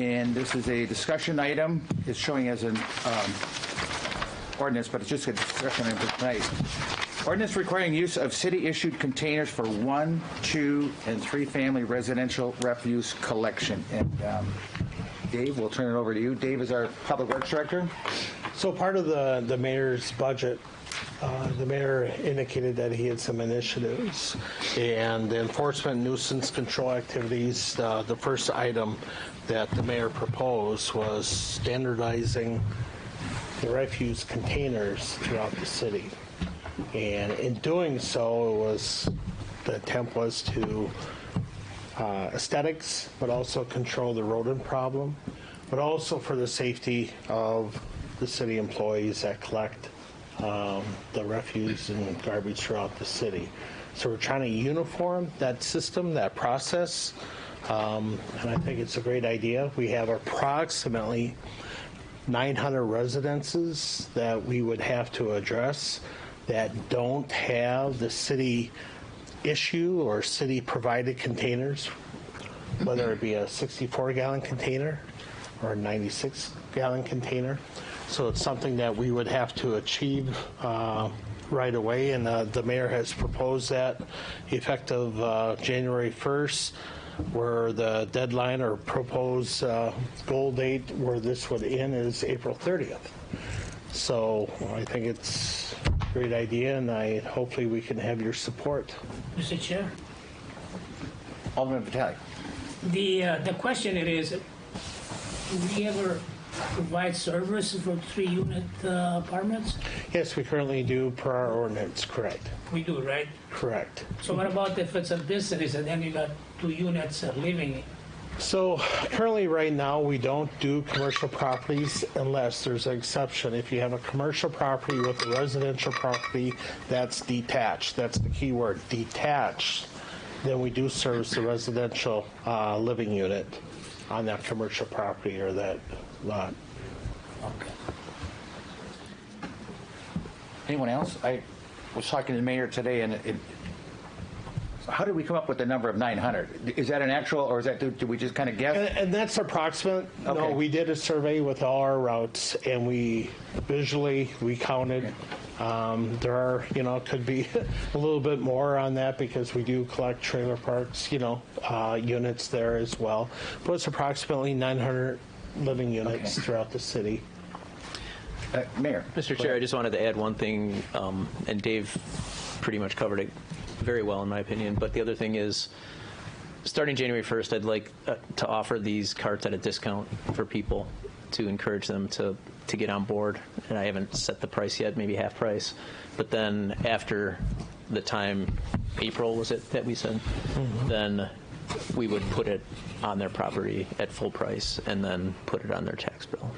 And this is a discussion item. It's showing as an ordinance, but it's just a discussion item for tonight. Ordinance requiring use of city-issued containers for 1, 2, and 3-family residential refuse collection. And Dave, we'll turn it over to you. Dave is our Public Works Director. So part of the mayor's budget, the mayor indicated that he had some initiatives, and the enforcement nuisance control activities, the first item that the mayor proposed was standardizing the refuse containers throughout the city. And in doing so, the attempt was to aesthetics, but also control the rodent problem, but also for the safety of the city employees that collect the refuse and garbage throughout the city. So we're trying to uniform that system, that process, and I think it's a great idea. We have approximately 900 residences that we would have to address that don't have the city issue or city provided containers, whether it be a 64-gallon container or a 96-gallon container. So it's something that we would have to achieve right away, and the mayor has proposed that effective January 1st, where the deadline or proposed goal date where this would end is April 30th. So I think it's a great idea, and hopefully we can have your support. Mr. Chair, Alderman Vitale. the question it is, do we ever provide service for 3-unit apartments? Yes, we currently do per our ordinance, correct. We do, right? Correct. So what about if it's a business and then you got 2 units living? So currently right now we don't do commercial properties unless there's an exception. If you have a commercial property with a residential property that's detached, that's the key word, detached, then we do service the residential living unit on that commercial property or that lot. Okay. Anyone else? I was talking to the mayor today, and how did we come up with the number of 900? Is that an actual, or is that, did we just kind of guess? And that's approximate. Okay. No, we did a survey with all our routes, and we counted. There are, could be a little bit more on that because we do collect trailer parks, units there as well. But it's approximately 900 living units throughout the city. Mayor. Mr. Chair, I just wanted to add one thing, and Dave pretty much covered it very well in my opinion, but the other thing is, starting January 1st, I'd like to offer these carts at a discount for people to encourage them to get on board, and I haven't set the price yet, maybe half price, but then after the time, April was it that we said, then we would put it on their property at full price and then put it on their tax bill.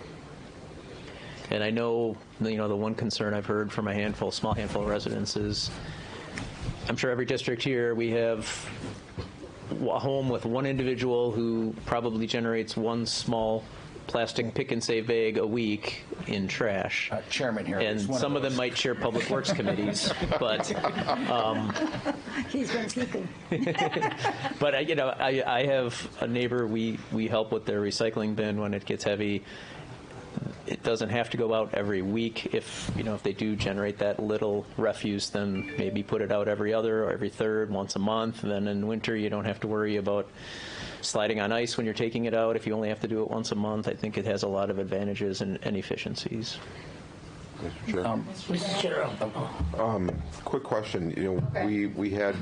And I know, the one concern I've heard from a small handful of residents is, I'm sure every district here, we have a home with one individual who probably generates one small plastic pick and save bag a week in trash. Chairman here. And some of them might share public works committees, but he's been sleeping. but I have a neighbor. We help with their recycling bin when it gets heavy. It doesn't have to go out every week. If they do generate that little refuse, then maybe put it out every other or every third, once a month. And then in winter, you don't have to worry about sliding on ice when you're taking it out. If you only have to do it once a month, I think it has a lot of advantages and efficiencies. Mr. Chair. Quick question. We had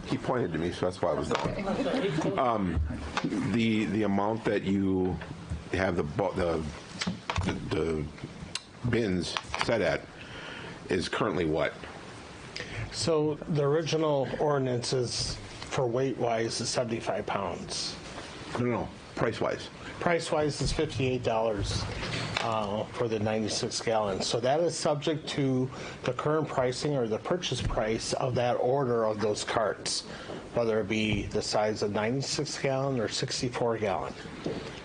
he pointed to me, so that's why I was going. The amount that you have the bins set at is currently what? So the original ordinance is, for weight-wise, is 75 pounds. No, price-wise. Price-wise is $58 for the 96 gallons. So that is subject to the current pricing or the purchase price of that order of those carts, whether it be the size of 96 gallon or 64 gallon.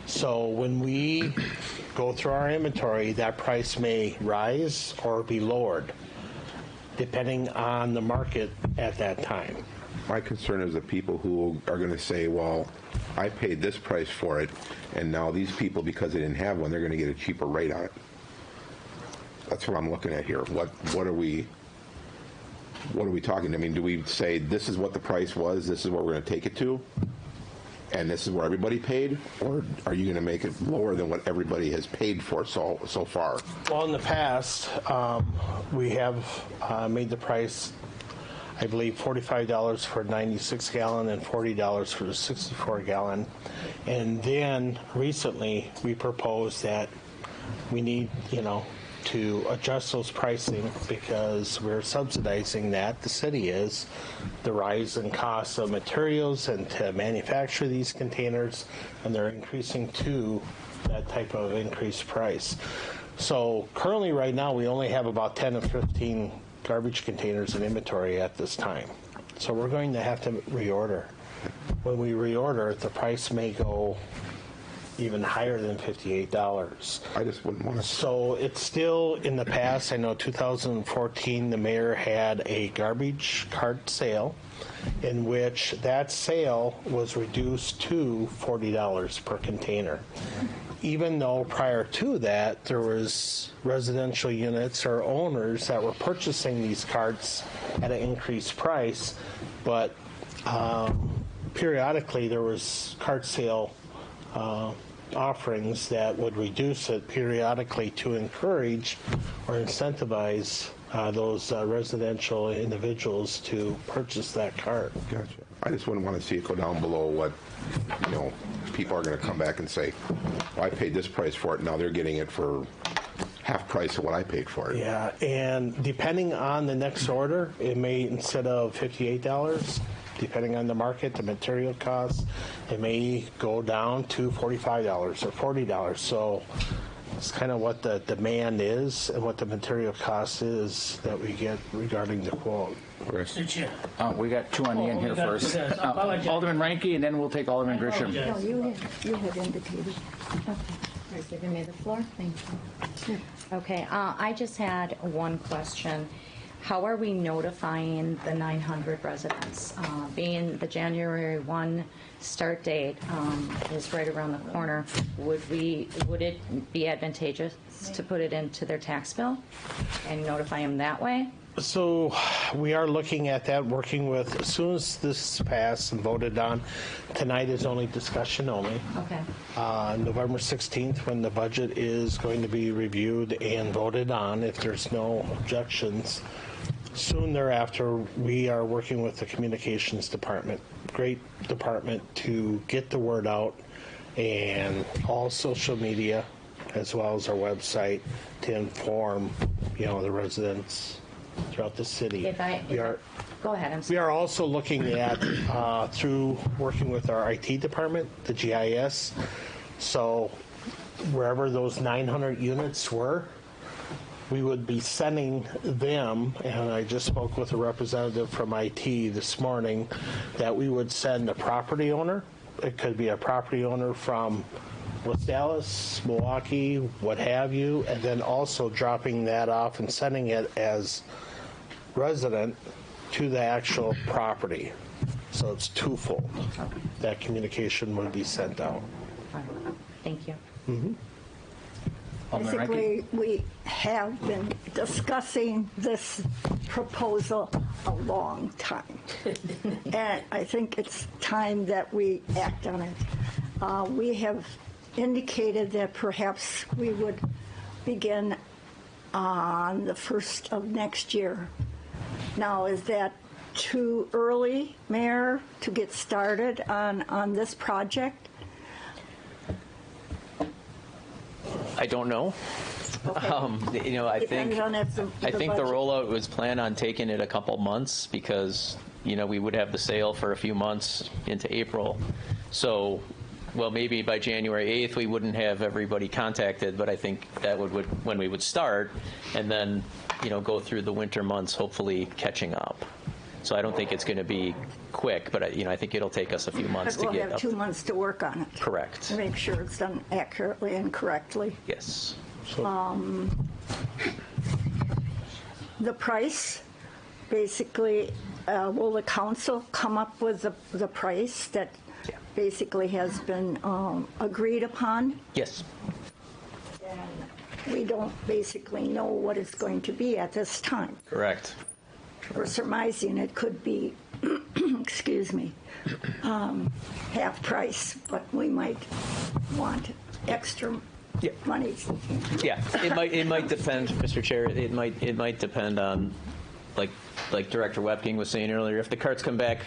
So when we go through our inventory, that price may rise or be lowered, depending on the market at that time. My concern is the people who are going to say, well, I paid this price for it, and now these people, because they didn't have one, they're going to get a cheaper rate on it. That's what I'm looking at here. What are we talking? I mean, do we say this is what the price was, this is what we're going to take it to, and this is where everybody paid, or are you going to make it lower than what everybody has paid for so far? Well, in the past, we have made the price, I believe, $45 for a 96-gallon and $40 for the 64-gallon. And then recently, we proposed that we need, to adjust those pricing because we're subsidizing that, the city is, the rise in costs of materials and to manufacture these containers, and they're increasing to that type of increased price. So currently right now we only have about 10 or 15 garbage containers in inventory at this time. So we're going to have to reorder. When we reorder, the price may go even higher than $58. I just wouldn't want to. So it's still in the past. I know 2014, the mayor had a garbage cart sale in which that sale was reduced to $40 per container. Even though prior to that, there was residential units or owners that were purchasing these carts at an increased price, but periodically there was cart sale offerings that would reduce it periodically to encourage or incentivize those residential individuals to purchase that cart. Gotcha. I just wouldn't want to see it go down below what, people are going to come back and say, well, I paid this price for it, now they're getting it for half price of what I paid for it. Yeah, and depending on the next order, it may, instead of $58, depending on the market, the material costs, it may go down to $45 or $40. So it's kind of what the demand is and what the material cost is that we get regarding the quote. Mr. Chair. We got two on the end here we got first. two guys. I apologize. Alderman Reinke, and then we'll take Alderman Grisham. apologize. No, you have indicated. Okay. You're giving me the floor? Thank you. Okay, I just had one question. How are we notifying the 900 residents? Being the January 1 start date is right around the corner, would it be advantageous to put it into their tax bill and notify them that way? So we are looking at that, working with, as soon as this is passed and voted on, tonight is only discussion only. Okay. November 16th, when the budget is going to be reviewed and voted on, if there's no objections, soon thereafter, we are working with the communications department, great department, to get the word out and all social media as well as our website to inform, the residents throughout the city. Go ahead. I'm We sorry. are also looking at, through working with our IT department, the GIS, so wherever those 900 units were, we would be sending them, and I just spoke with a representative from IT this morning, that we would send a property owner. It could be a property owner from West Dallas, Milwaukee, what have you, and then also dropping that off and sending it as resident to the actual property. So it's twofold. That communication would be sent out. Thank you. Alderman Reinke? Basically, we have been discussing this proposal a long time. And I think it's time that we act on it. We have indicated that perhaps we would begin on the 1st of next year. Now, is that too early, Mayor, to get started on this project? I don't know. I think Depends on if the the budget- rollout was planned on taking it a couple months because we would have the sale for a few months into April. So, well, maybe by January 8th we wouldn't have everybody contacted, but I think that would when we would start, and then go through the winter months, hopefully catching up. So I don't think it's going to be quick, but I think it'll take us a few months But to we'll get have up. 2 months to work on it. Correct. To make sure it's done accurately and correctly. Yes. The price, basically, will the council come up with the price that Yeah. basically has been agreed upon? Yes. We don't basically know what it's going to be at this time. Correct. We're surmising it could be, excuse me, half price, but we might want extra Yeah. money. Yeah, it might depend, Mr. Chair. It might depend on, like Director Wepking was saying earlier. If the carts come back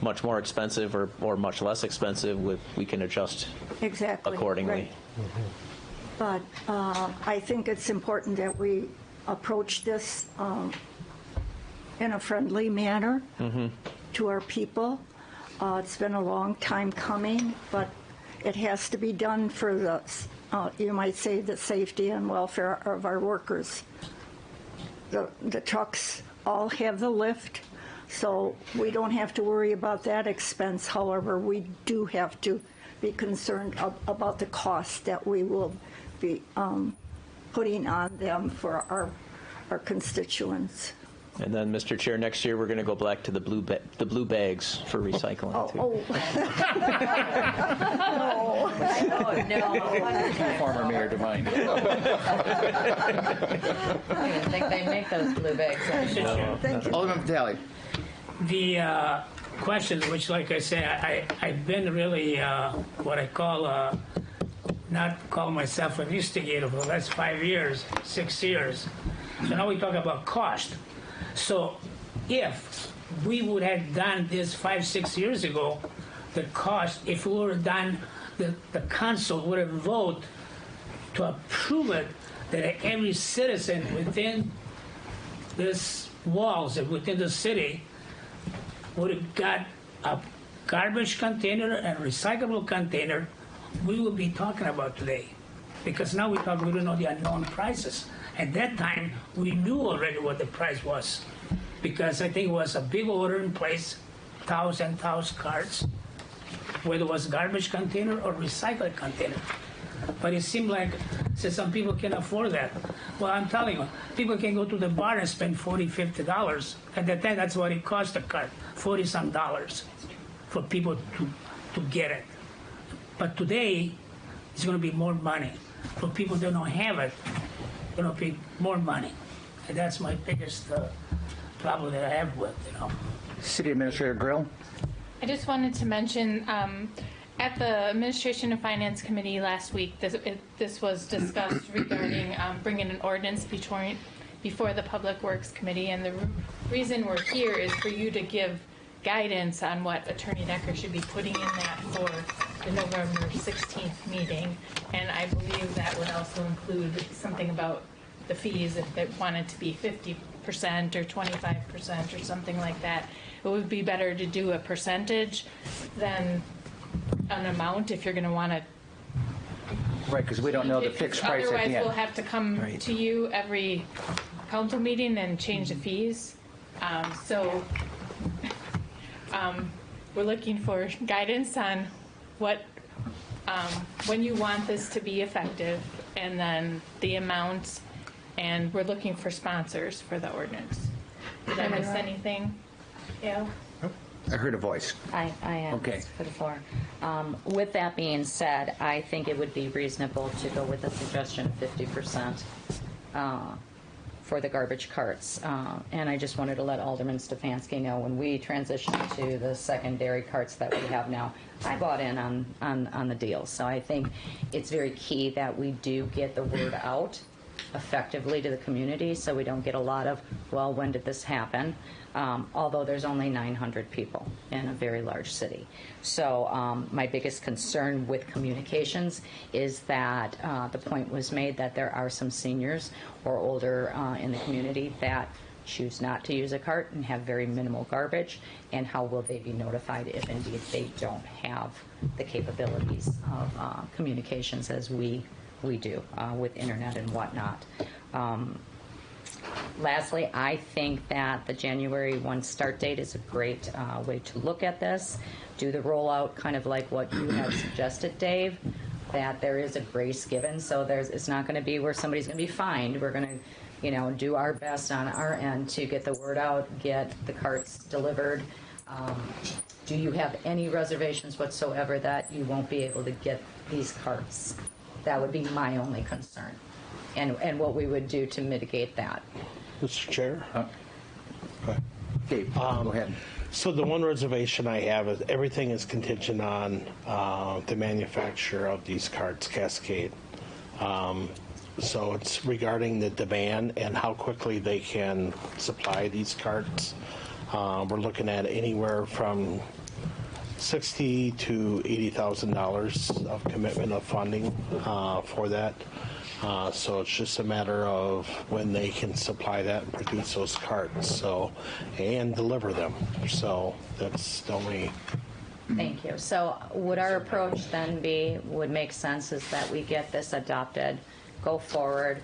much more expensive or much less expensive, we can adjust Exactly. accordingly. Right. But I think it's important that we approach this in a friendly manner to our people. It's been a long time coming, but it has to be done for the, you might say, the safety and welfare of our workers. The trucks all have the lift, so we don't have to worry about that expense. However, we do have to be concerned about the cost that we will be putting on them for our constituents. And then, Mr. Chair, next year we're going to go back to the blue bags for recycling. too. No. Former Mayor Devine. I don't even think they make those blue bags anymore. Thank you. Alderman Vitale. The questions, which, like I say, I've been really what I call, not call myself an instigator for the last 5 years, 6 years. So now we talk about cost. So if we would have done this 5, 6 years ago, the cost, if we would have done, the council would have voted to approve it, that every citizen within this walls and within the city would have got a garbage container and recyclable container, we would be talking about today. Because now we don't know the unknown prices. At that time, we knew already what the price was. Because I think it was a big order in place, 1,000 carts, whether it was garbage container or recycled container. But it seemed like, since some people can afford that. Well, I'm telling you, people can go to the bar and spend $40, $50. At that time, that's what it cost a cart, $40-some for people to get it. But today, it's going to be more money. For people that don't have it, they're going to pay more money. And that's my biggest problem that I have with, City Administrator Grill. I just wanted to mention, at the Administration and Finance Committee last week, this was discussed regarding bringing an ordinance before the Public Works Committee, and the reason we're here is for you to give guidance on what Attorney Decker should be putting in that for the November 16th meeting, and I believe that would also include something about the fees if they wanted to be 50% or 25% or something like that. It would be better to do a percentage than an amount if you're going to want to. Right, because we don't know the fixed price at the Otherwise, end. we'll have to come to you every council meeting and change the fees. So we're looking for guidance on what, when you want this to be effective, and then the amounts, and we're looking for sponsors for the ordinance. Did I miss anything? Yeah. I heard a voice. I am Okay. for the floor. With that being said, I think it would be reasonable to go with a suggestion of 50% for the garbage carts. And I just wanted to let Alderman Stefanski know, when we transitioned to the secondary carts that we have now, I bought in on the deal. So I think it's very key that we do get the word out effectively to the community, so we don't get a lot of, well, when did this happen? Although there's only 900 people in a very large city. So my biggest concern with communications is that the point was made that there are some seniors or older in the community that choose not to use a cart and have very minimal garbage, and how will they be notified if indeed they don't have the capabilities of communications as we do with internet and whatnot. Lastly, I think that the January 1 start date is a great way to look at this. Do the rollout kind of like what you have suggested, Dave. that there is a grace given, so it's not going to be where somebody's going to be fined. We're going to, do our best on our end to get the word out, get the carts delivered. Do you have any reservations whatsoever that you won't be able to get these carts? That would be my only concern, and what we would do to mitigate that. Mr. Chair? Dave, go ahead. So the one reservation I have is everything is contingent on the manufacturer of these carts, Cascade. So it's regarding the demand and how quickly they can supply these carts. We're looking at anywhere from $60,000 to $80,000 of commitment of funding for that. So it's just a matter of when they can supply that and produce those carts, and deliver them. So that's the only. Thank you. So would our approach then would make sense is that we get this adopted, go forward,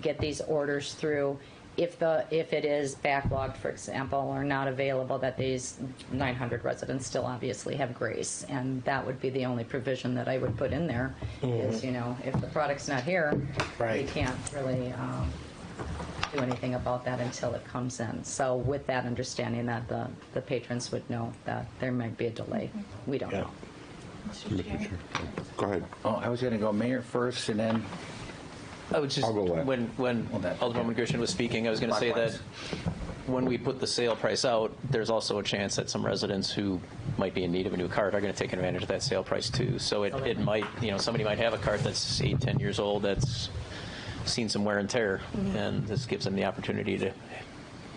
get these orders through. If it is backlogged, for example, or not available, that these 900 residents still obviously have grace, and that would be the only provision that I would put in there. Is if the product's not here, Right. we can't really do anything about that until it comes in. So with that understanding that the patrons would know that there might be a delay, we don't know. Mr. Chair. Go ahead. Oh, I was going to go mayor first, and then I would just, I'll go last. when Alderwoman Grisham was speaking, I was going to say that when we put the sale price out, there's also a chance that some residents who might be in need of a new cart are going to take advantage of that sale price too. So it might, somebody might have a cart that's 8, 10 years old that's seen some wear and tear, and this gives them the opportunity to,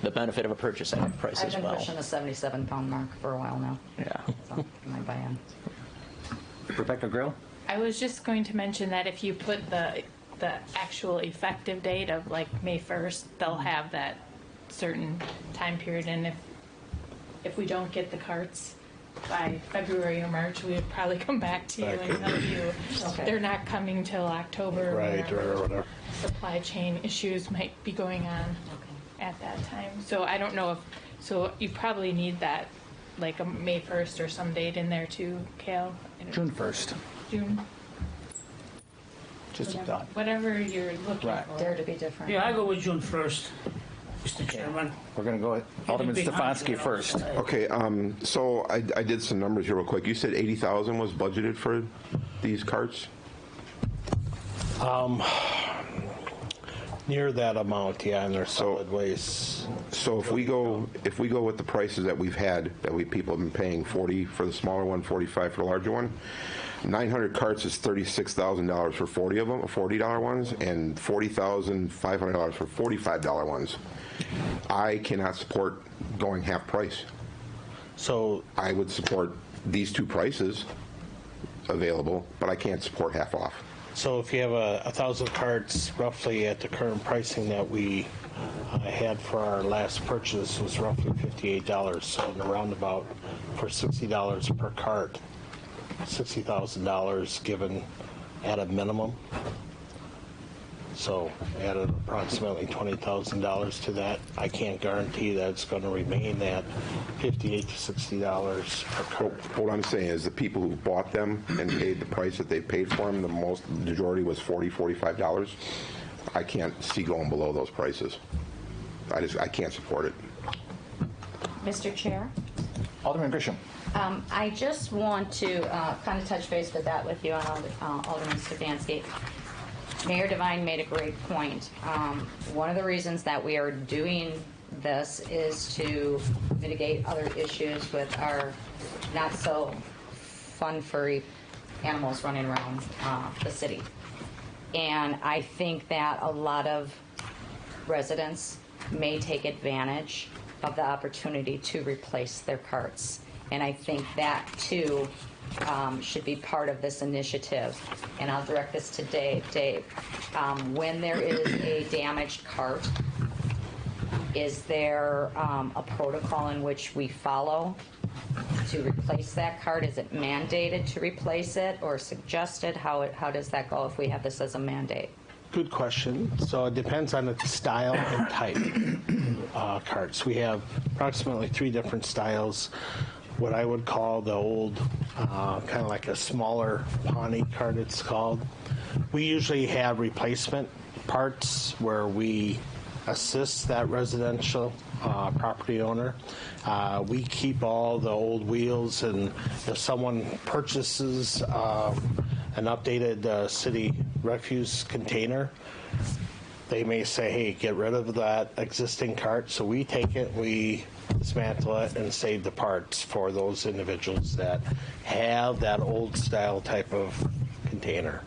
the benefit of a purchase at that price I've as been well. pushing the 77-pound mark for a while now. Yeah. So my buy-in. Rebecca Grill. I was just going to mention that if you put the actual effective date of like May 1st, they'll have that certain time period, and if we don't get the carts by February or March, we would probably come back to you and tell you they're not coming till October. Right, or whatever. Supply chain issues might be going on at that time. So I don't know so you probably need that, like a May 1st or some date in there too, Cal? June 1st. June, Just a thought. whatever you're looking Right. for. Dare to be different. Yeah, I go with June 1st, Mr. Chairman. We're going to go with Alderman Big hunch, Stefanski first. Okay, so I did some numbers here real quick. You said 80,000 was budgeted for these carts? Near that amount, yeah, and they're solid waste. So if we go with the prices that we've had, people have been paying 40 for the smaller one, 45 for the larger one, 900 carts is $36,000 for 40 of them, $40 ones, and $40,500 for $45 ones. I cannot support going half price. So I would support these two prices available, but I can't support half off. So if you have 1,000 carts, roughly at the current pricing that we had for our last purchase was roughly $58. So in the roundabout, for $60 per cart, $60,000 given at a minimum. So added approximately $20,000 to that. I can't guarantee that it's going to remain at $58 to $60 per cart. What I'm saying is the people who bought them and paid the price that they paid for them, the majority was $40, $45. I can't see going below those prices. I can't support it. Mr. Chair? Alderman Grisham. I just want to kind of touch base with that with you, Alderman Stefanski. Mayor Devine made a great point. One of the reasons that we are doing this is to mitigate other issues with our not so fun, furry animals running around the city. And I think that a lot of residents may take advantage of the opportunity to replace their carts. And I think that, too, should be part of this initiative. And I'll direct this to Dave. Dave, when there is a damaged cart, is there a protocol in which we follow to replace that cart? Is it mandated to replace it or suggested? How does that go if we have this as a mandate? Good question. So it depends on the style and type carts. We have approximately 3 different styles. what I would call the old, kind of like a smaller Pawnee cart, it's called. We usually have replacement parts where we assist that residential property owner. We keep all the old wheels, and if someone purchases an updated city refuse container, they may say, hey, get rid of that existing cart. So we take it, we dismantle it, and save the parts for those individuals that have that old style type of container.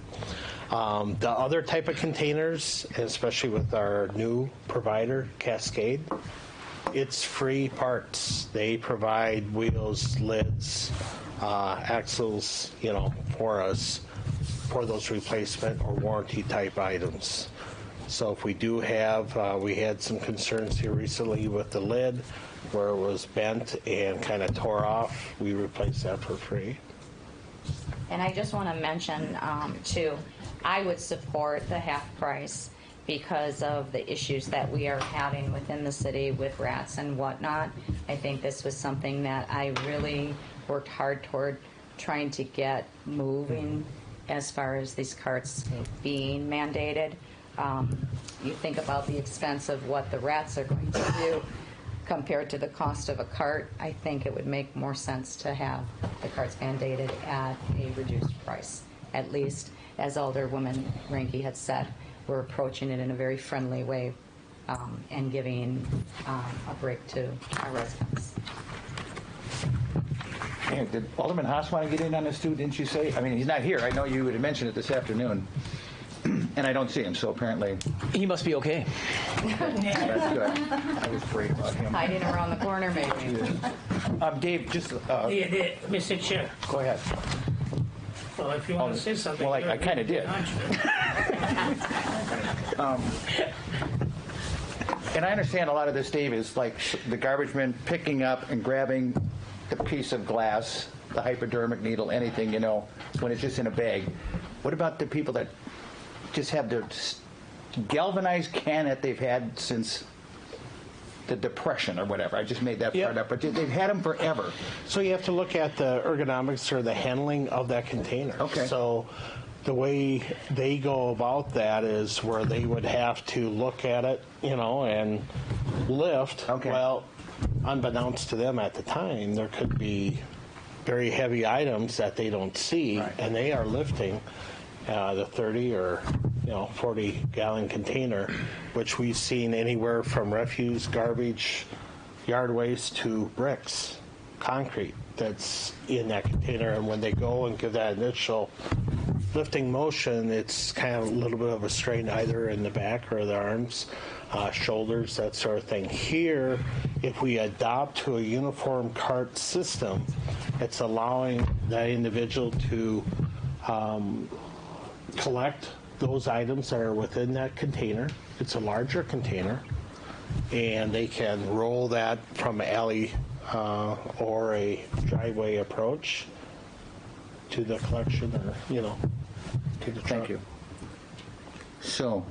The other type of containers, especially with our new provider, Cascade, it's free parts. They provide wheels, lids, axles, for us for those replacement or warranty type items. So if we do have, we had some concerns here recently with the lid where it was bent and kind of tore off. We replaced that for free. And I just want to mention, too, I would support the half price because of the issues that we are having within the city with rats and whatnot. I think this was something that I really worked hard toward trying to get moving as far as these carts being mandated. You think about the expense of what the rats are going to do compared to the cost of a cart. I think it would make more sense to have the carts mandated at a reduced price. At least, as Alderwoman Ranke had said, we're approaching it in a very friendly way and giving a break to our residents. Hey, did Alderman Haas want to get in on this too, didn't you say? I mean, he's not here. I know you had mentioned it this afternoon. And I don't see him, so apparently He must be okay. that's good. I was worried about him. Hiding around the corner, maybe. Dave, just Mr. Chair, go ahead. well, if you want to say something. Well, I kind of did. And I understand a lot of this, Dave, is like the garbage man picking up and grabbing the piece of glass, the hypodermic needle, anything, when it's just in a bag. What about the people that just have their galvanized can that they've had since the Depression or whatever? I just made that part up, but they've had them forever. So you have to look at the ergonomics or the handling of that container. Okay. So the way they go about that is where they would have to look at it, and lift. Okay. Well, unbeknownst to them at the time, there could be very heavy items that they don't see, Right. and they are lifting the 30 or 40-gallon container, which we've seen anywhere from refuse, garbage, yard waste to bricks, concrete that's in that container. And when they go and give that initial lifting motion, it's kind of a little bit of a strain either in the back or the arms, shoulders, that sort of thing. Here, if we adopt to a uniform cart system, it's allowing that individual to collect those items that are within that container. It's a larger container, and they can roll that from an alley or a driveway approach to the collection, or to the truck. Thank you. So,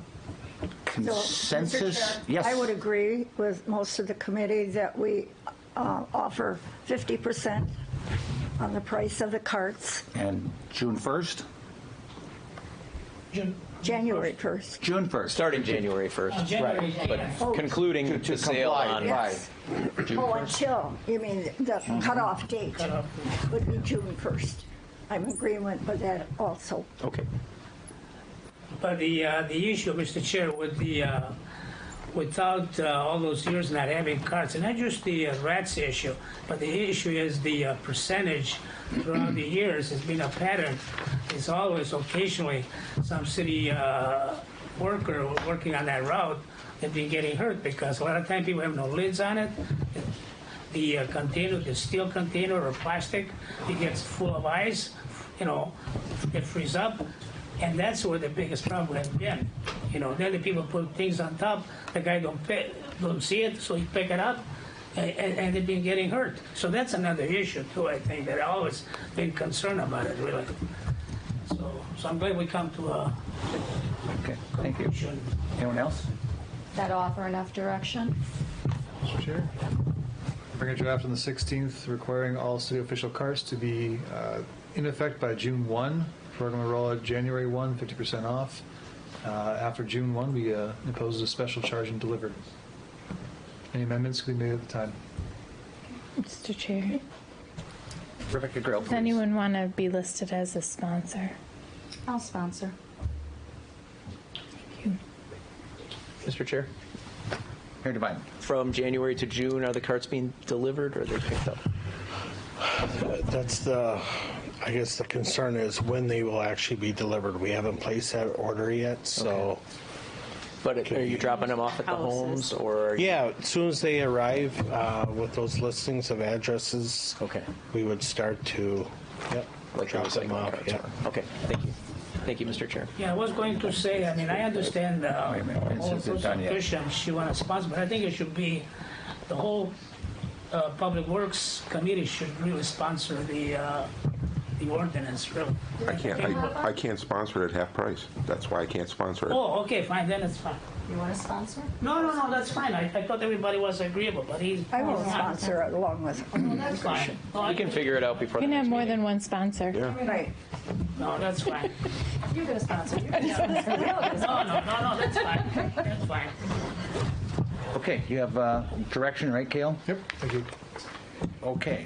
So, consensus? Mr. Chair, Yes. I would agree with most of the committee that we offer 50% on the price of the carts, And June 1st? January 1st. June 1st. Starting January 1st, January, but Oh. concluding To the sale comply, on Yes. June Oh, 1st. until, you mean the cutoff date would be June 1st. I'm in agreement with that also. Okay. But the issue, Mr. Chair, with the without all those years not having carts, and not just the rats issue, but the issue is the percentage throughout the years has been a pattern. It's always occasionally some city worker working on that route have been getting hurt because a lot of time people have no lids on it. The container, the steel container or plastic, it gets full of ice, it frees up. And that's where the biggest problem has been. Then the people put things on top, the guy don't see it, so he pick it up, and they've been getting hurt. So that's another issue too, I think, that I've always been concerned about it, really. So I'm glad we come to a Okay, thank you. conclusion. Anyone else? That offer enough direction? Sure. Bring a draft on the 16th requiring all city official carts to be in effect by June 1. We're going to roll out January 1, 50% off. After June 1, we impose a special charge and delivered. Any amendments can be made at the time. Mr. Chair, Rebecca Grill, does please. anyone want to be listed as a sponsor? I'll sponsor. Mr. Chair, Mayor Devine. from January to June, are the carts being delivered or are they picked up? That's I guess the concern is when they will actually be delivered. We haven't placed that order yet, so. But are you dropping them off at the homes or? Are you, Yeah, as soon as they arrive with those listings of addresses, Okay. we would start to, Like drop them recycling off. carts Yeah. are. Okay, thank you. Thank you, Mr. Chair. Yeah, I was going to say, I mean, I understand Wait a minute, all since it's sorts done of yet. Christians, she want to sponsor, but I think it should be, the whole Public Works Committee should really sponsor the ordinance, really. I can't sponsor it at half price. That's why I can't sponsor it. Oh, okay, fine, then it's fine. You want to sponsor? No, that's fine. I thought everybody was agreeable, but he's. I will he's not. sponsor it along with. That's fine. No, We can figure it out before You the can have next more meeting. than one sponsor. Right. No, that's fine. You're going to sponsor. You're going to sponsor. No, that's fine. That's fine. Okay, you have direction, right, Kale? Yep, thank you. Okay.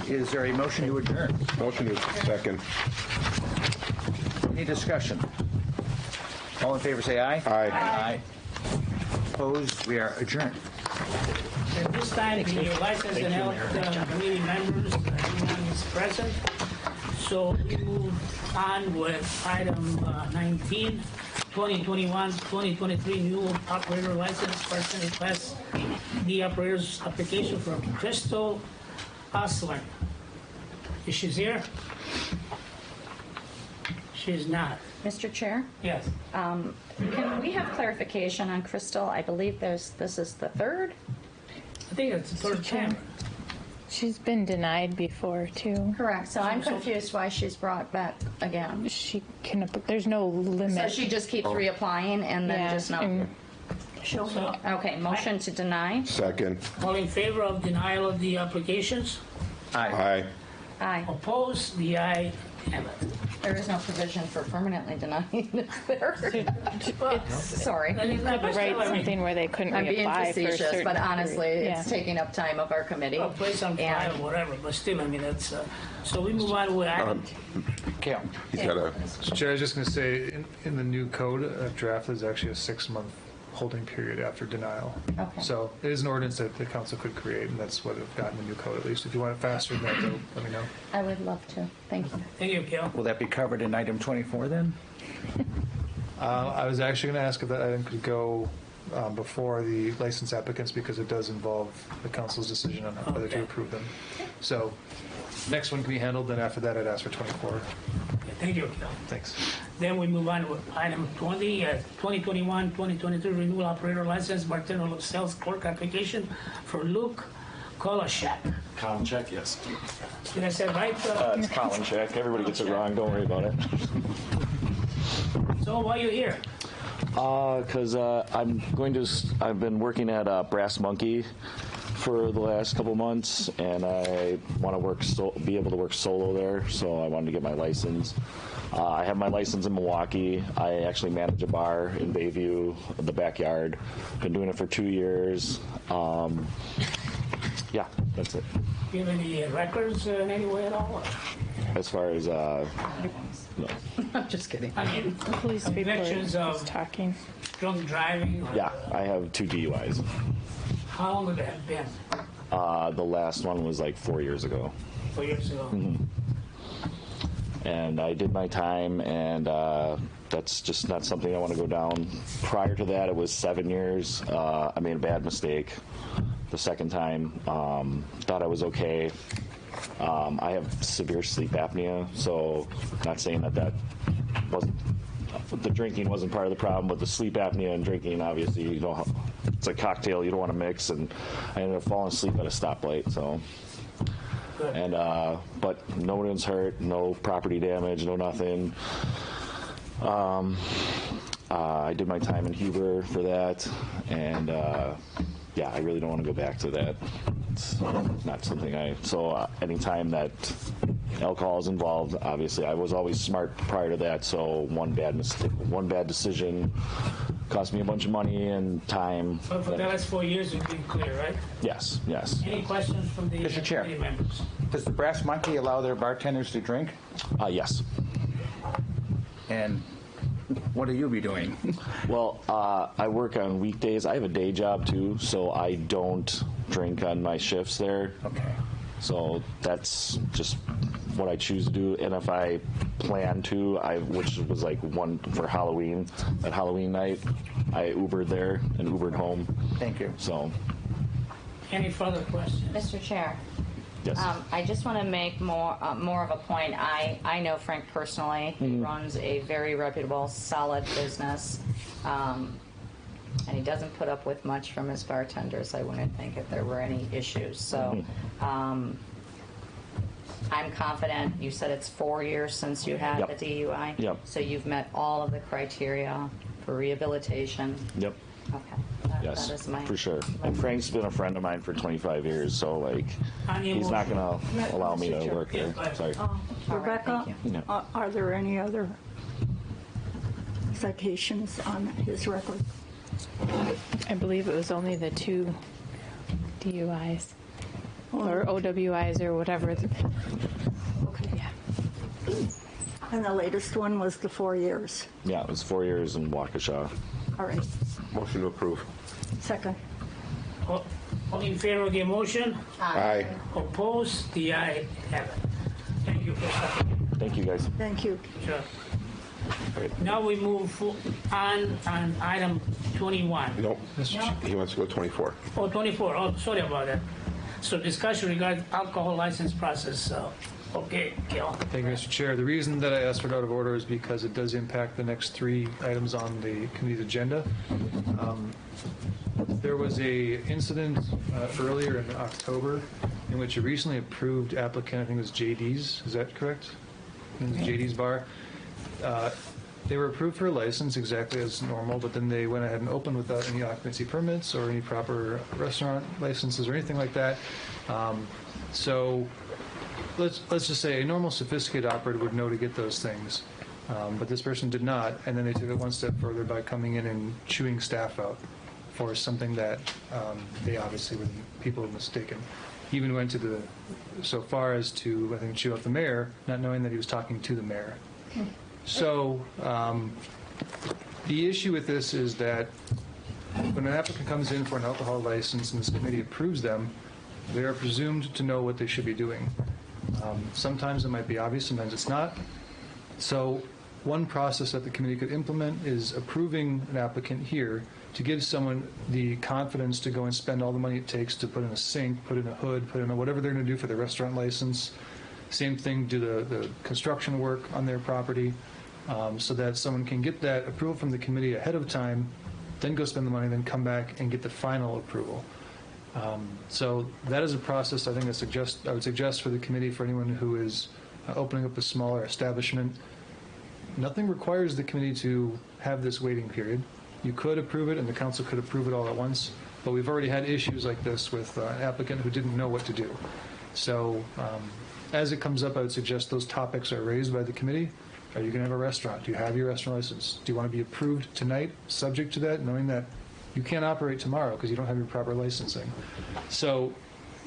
Is there a motion to adjourn? Motion to second. Any discussion? All in favor say aye. Aye. Aye. Opposed? We are adjourned. At this time, the License and Health Committee members, everyone is present. So we move on with item 19, 2021-2023 new operator license, person class D operators application for Crystal Osler. Is she here? She's not. Mr. Chair, Yes. can we have clarification on Crystal? I believe this is the third. I think it's the third time. She's been denied before, too. Correct. So I'm confused why she's brought back again. She can, there's no So limit. she just keeps reapplying and then Yeah, just not. and So, Okay, motion to deny. Second. all in favor of denial of the applications? Aye. Aye. Opposed? The ayes have it. There is no provision for permanently denying, is there? Sorry. write something where they couldn't I'm being reapply for a facetious, certain but honestly, period. it's taking up time of our committee. Well, place on file, And- whatever, but still, I mean, that's, so we move on with item, Kale. He's got a, Mr. Chair, I was just going to say, in the new code, draft is actually a 6-month holding period after denial. Okay. So it is an ordinance that the council could create, and that's what I've got in the new code, at least. If you want it faster than that, though, let me know. I would love to. Thank you. thank you, Kel. Will that be covered in item 24 then? I was actually going to ask if that item could go before the license applicants because it does involve the council's decision on whether to approve them. So next one can be handled, then after that I'd ask for 24. Thank you, Kel. Thanks. Then we move on with item 20, 2021-2022 renewal operator license, bartender sales clerk application for Luke Kolashak. Colin check, yes. Did I say it right? It's Colin check. Everybody gets it wrong. Don't worry about it. So why are you here? Because I've been working at Brass Monkey for the last couple months, and I want to be able to work solo there. So I wanted to get my license. I have my license in Milwaukee. I actually manage a bar in Bayview, the backyard. Been doing it for 2 years. Yeah, that's it. Do you have any records in any way at all? As far as no. I'm just kidding. I mean, Police report convictions is of talking. drunk driving? Yeah, I have 2 DUIs. How long would that have been? The last one was like 4 years ago. 4 years ago? And I did my time, and that's just not something I want to go down. Prior to that, it was 7 years. I made a bad mistake the second time. Thought I was okay. I have severe sleep apnea, so not saying that wasn't, the drinking wasn't part of the problem, but the sleep apnea and drinking, obviously, you know, it's a cocktail you don't want to mix, and I ended up falling asleep at a stoplight, so. And but no one's hurt, no property damage, no nothing. I did my time in Huber for that, and yeah, I really don't want to go back to that. It's not something so anytime that alcohol is involved, obviously I was always smart prior to that, so one bad decision cost me a bunch of money and time. But for the last 4 years, you've been clear, right? Yes. Any questions from the Mr. Chair. committee members? Does the Brass Monkey allow their bartenders to drink? Yes. And what will you be doing? Well, I work on weekdays. I have a day job too, so I don't drink on my shifts there. Okay. So that's just what I choose to do. And if I plan to, which was like one for Halloween, that Halloween night, I Ubered there and Ubered home. Thank you. So, Any further questions? Mr. Chair. yes. I just want to make more of a point. I know Frank personally. He runs a very reputable, solid business, and he doesn't put up with much from his bartenders. I wouldn't think if there were any issues. So I'm confident. You said it's 4 years since you had Yep. the DUI. Yep. So you've met all of the criteria for rehabilitation. Yep. Okay. Yes, that is my, for sure. And Frank's been a friend of mine for 25 years, so like he's not going to allow me to work there. Sorry. All right, Rebecca, thank you. Yeah. are there any other citations on his record? I believe it was only the 2 DUIs or OWIs or whatever. Okay. Yeah. And the latest one was the 4 years. Yeah, it was 4 years in Waukesha. All right. Motion to approve. Second. All in favor of the motion? Aye. Opposed? The ayes have it. Thank you for stopping. Thank you, guys. Thank you. Sure. Now we move on item 21. Nope. He wants to go 24. Oh, 24. Oh, sorry about that. So discussion regarding alcohol license process. Okay, Gil. Thank you, Mr. Chair. The reason that I asked for it out of order is because it does impact the next 3 items on the committee's agenda. There was a incident earlier in October in which a recently approved applicant, I think it was JD's, is that correct? It was JD's Bar. They were approved for a license exactly as normal, but then they went ahead and opened without any occupancy permits or any proper restaurant licenses or anything like that. So let's just say a normal sophisticated operator would know to get those things, but this person did not, and then they took it one step further by coming in and chewing staff out for something that they obviously were people mistaken. He even went to so far as to, I think, chew out the mayor, not knowing that he was talking to the mayor. So the issue with this is that when an applicant comes in for an alcohol license and this committee approves them, they are presumed to know what they should be doing. Sometimes it might be obvious, sometimes it's not. So one process that the committee could implement is approving an applicant here to give someone the confidence to go and spend all the money it takes to put in a sink, put in a hood, put in whatever they're going to do for their restaurant license. Same thing, do the construction work on their property, so that someone can get that approval from the committee ahead of time, then go spend the money, then come back and get the final approval. So that is a process I think I would suggest for the committee for anyone who is opening up a smaller establishment. Nothing requires the committee to have this waiting period. You could approve it and the council could approve it all at once, but we've already had issues like this with an applicant who didn't know what to do. So as it comes up, I would suggest those topics are raised by the committee. Are you going to have a restaurant? Do you have your restaurant license? Do you want to be approved tonight, subject to that, knowing that you can't operate tomorrow because you don't have your proper licensing? So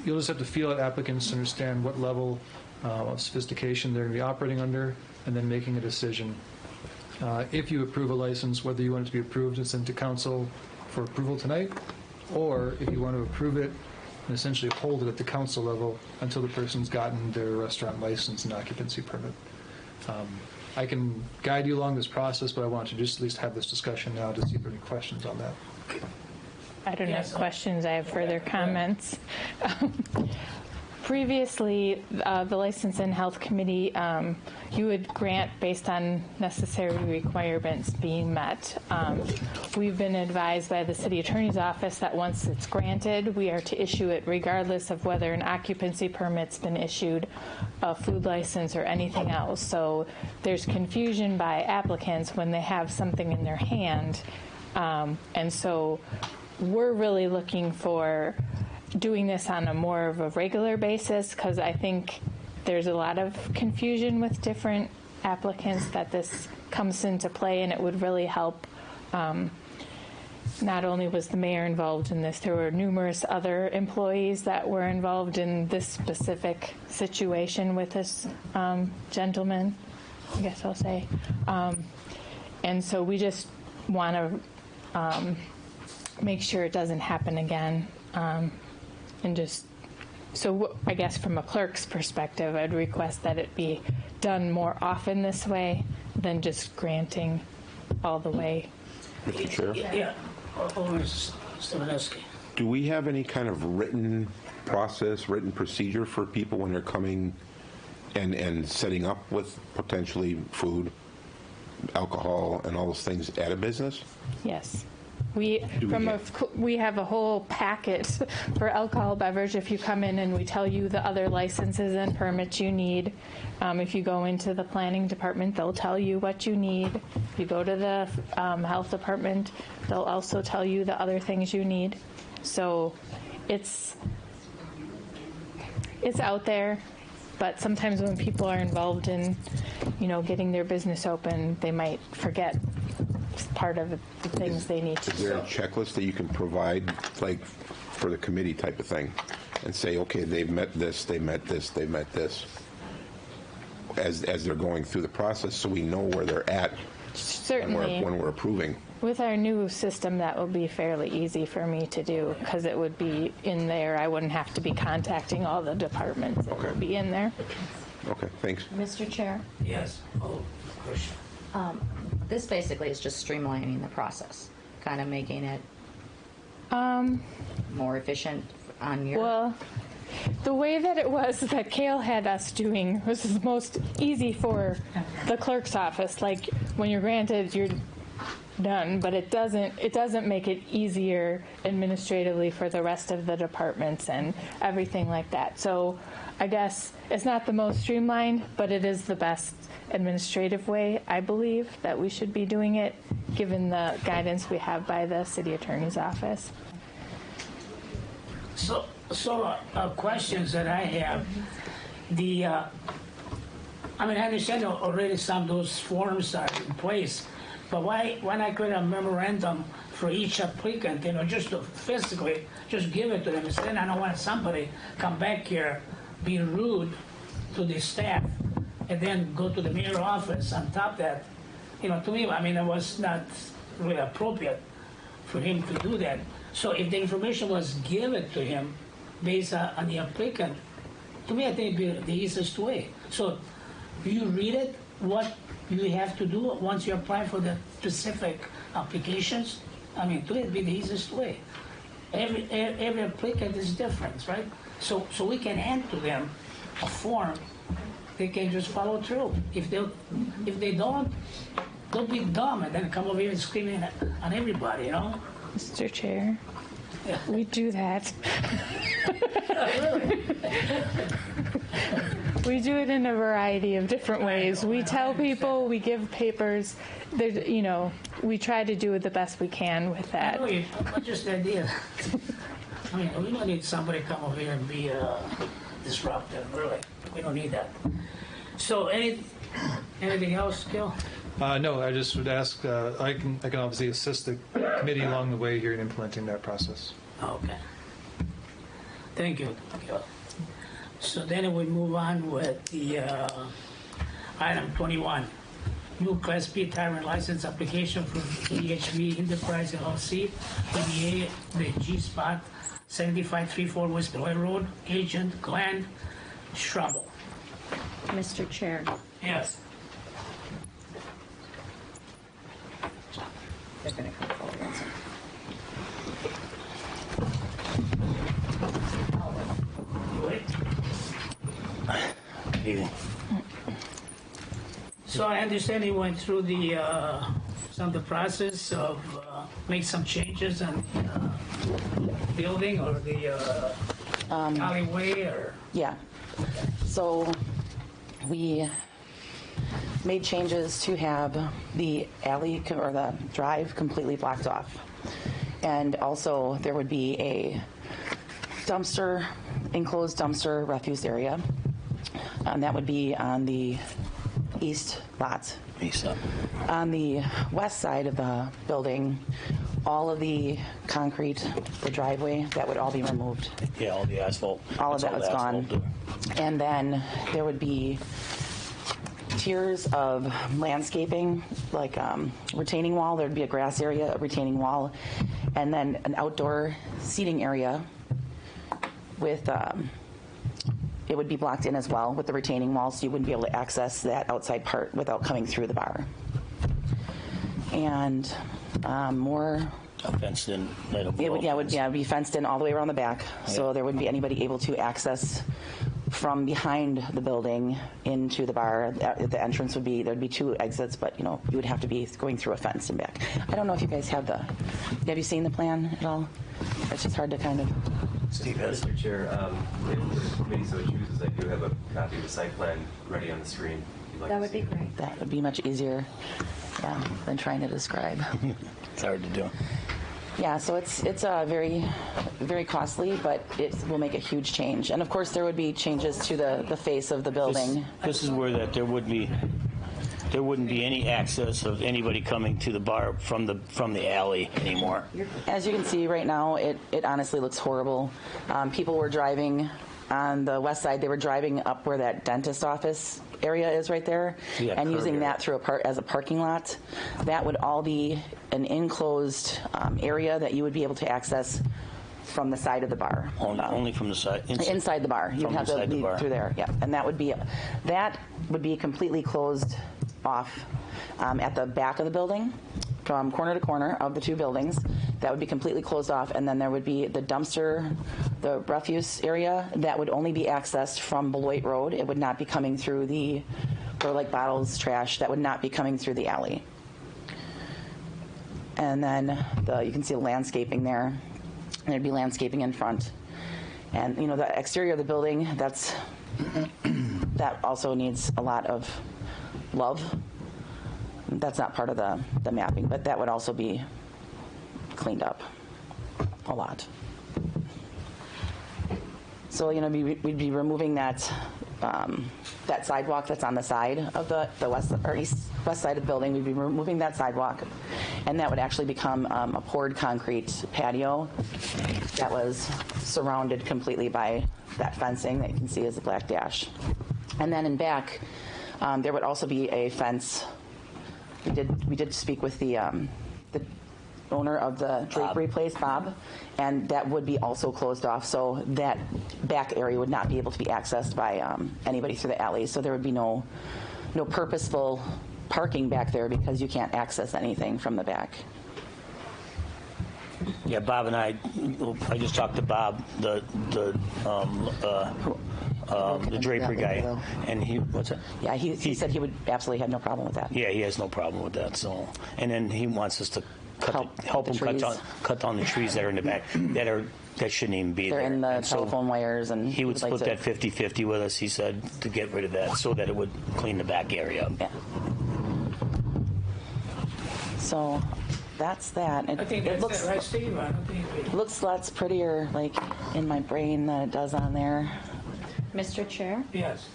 you'll just have to feel at applicants to understand what level of sophistication they're going to be operating under, and then making a decision. If you approve a license, whether you want it to be approved and sent to council for approval tonight, or if you want to approve it and essentially hold it at the council level until the person's gotten their restaurant license and occupancy permit. I can guide you along this process, but I want to just at least have this discussion now to see if there are any questions on that. I don't Yes, have questions. I have further comments. Previously, the License and Health Committee, you would grant based on necessary requirements being met. We've been advised by the City Attorney's Office that once it's granted, we are to issue it regardless of whether an occupancy permit's been issued, a food license, or anything else. So there's confusion by applicants when they have something in their hand And so we're really looking for doing this on a more of a regular basis, because I think there's a lot of confusion with different applicants that this comes into play, and it would really help. Not only was the mayor involved in this, there were numerous other employees that were involved in this specific situation with this gentleman, I guess I'll say. And so we just want to make sure it doesn't happen again. And just, so I guess from a clerk's perspective, I'd request that it be done more often this way than just granting all the way. Mr. Chair? Yeah. Stefanowski. Do we have any kind of written process, written procedure for people when they're coming and setting up with potentially food, alcohol, and all those things at a business? Yes. We have a whole packet for alcohol beverage if you come in, and we tell you the other licenses and permits you need. If you go into the planning department, they'll tell you what you need. If you go to the health department, they'll also tell you the other things you need. So it's out there, but sometimes when people are involved in, getting their business open, they might forget part of the things they need to do. Is there a checklist that you can provide, like for the committee type of thing, and say, okay, they've met this, they met this, they met this, as they're going through the process, so we know where they're at Certainly. when we're approving? With our new system, that will be fairly easy for me to do, because it would be in there. I wouldn't have to be contacting all the departments. It would be in there. Okay, thanks. Mr. Chair, Yes. Oh, question. this basically is just streamlining the process, kind of making it more efficient on your... Well, the way that it was that Kale had us doing was the most easy for the clerk's office. Like, when you're granted, you're done, but it doesn't make it easier administratively for the rest of the departments and everything like that. So I guess it's not the most streamlined, but it is the best administrative way, I believe, that we should be doing it, given the guidance we have by the city attorney's office. So questions that I have, I understand already some of those forms are in place, but why not create a memorandum for each applicant, just to physically just give it to them? Instead, I don't want somebody come back here, be rude to the staff, and then go to the mayor's office on top of that. To me, it was not really appropriate for him to do that. So if the information was given to him based on the applicant, to me, I think it'd be the easiest way. So you read it, what you have to do once you apply for the specific applications. To me, it'd be the easiest way. Every applicant is different, right? So we can hand to them a form. They can just follow through. If they don't be dumb and then come over here and screaming on everybody, Mr. Chair, we do that. We do it in a variety of different ways. We tell people, we give papers. We try to do the best we can with that. Just the idea. We don't need somebody to come over here and be disruptive, really. We don't need that. So anything else, Gil? No, I just would ask, I can obviously assist the committee along the way here in implementing that process. Okay. Thank you, Gil. So then we move on with the item 21. New Class B Tavern license application for EHB Enterprise LLC, ABA, the G-Spot, 7534 West Beloit Road, Agent Glenn Schraubel. Mr. Chair, Yes. they're going to come forward. So I understand he went through some of the process of make some changes on building or the alleyway or. Yeah. So we made changes to have the alley or the drive completely blocked off. And also there would be a dumpster, enclosed dumpster refuse area. And that would be on the east lot. East lot. On the west side of the building, all of the concrete, the driveway, that would all be removed. Yeah, all the asphalt. All of that was gone. And then there would be tiers of landscaping, like retaining wall. There'd be a grass area, a retaining wall, and then an outdoor seating area with, it would be blocked in as well with the retaining wall, so you wouldn't be able to access that outside part without coming through the bar. And more... Fenced in. It would be fenced in all the way around the back, so there wouldn't be anybody able to access from behind the building into the bar. The entrance would be, there'd be 2 exits, but you would have to be going through a fence and back. I don't know if you guys have you seen the plan at all? It's just hard to kind of... Steve has. Mr. Chair, if the committee so chooses, I do have a copy of the site plan ready on the screen. That would be great. That would be much easier than trying to describe. It's hard to do. Yeah, so it's very, very costly, but it will make a huge change. And of course, there would be changes to the face of the building. This is where there wouldn't be any access of anybody coming to the bar from the alley anymore. As you can see right now, it honestly looks horrible. People were driving on the west side. They were driving up where that dentist office area is right there, and using that through as a parking lot. That would all be an enclosed area that you would be able to access from the side of the bar. Only from the side? Inside the bar. You'd have to lead through there. Yeah, and that would be completely closed off at the back of the building, from corner to corner of the 2 buildings. That would be completely closed off, and then there would be the dumpster, the refuse area, that would only be accessed from Beloit Road. It would not be coming through or like bottles, trash, that would not be coming through the alley. And then you can see the landscaping there, and there'd be landscaping in front. And the exterior of the building, that also needs a lot of love. That's not part of the mapping, but that would also be cleaned up a lot. So we'd be removing that sidewalk that's on the side of the west side of the building. We'd be removing that sidewalk, and that would actually become a poured concrete patio that was surrounded completely by that fencing that you can see as a black dash. And then in back, there would also be a fence. We did speak with the owner of the drapery place, Bob, and that would be also closed off, so that back area would not be able to be accessed by anybody through the alley. So there would be no purposeful parking back there because you can't access anything from the back. Yeah, Bob and I just talked to Bob, the drapery guy, and what's that? Yeah, he said he would absolutely have no problem with that. Yeah, he has no problem with that. So, and then he wants us to help him cut down the trees that are in the back that shouldn't even be there. They're in the telephone wires, and he would split that 50-50 with us. He said to get rid of that so that it would clean the back area up. Yeah. So that's that. I think that's it, right, Steve? I don't think it looks lots prettier, like in my brain, than it does on there. Mr. Chair? Yes.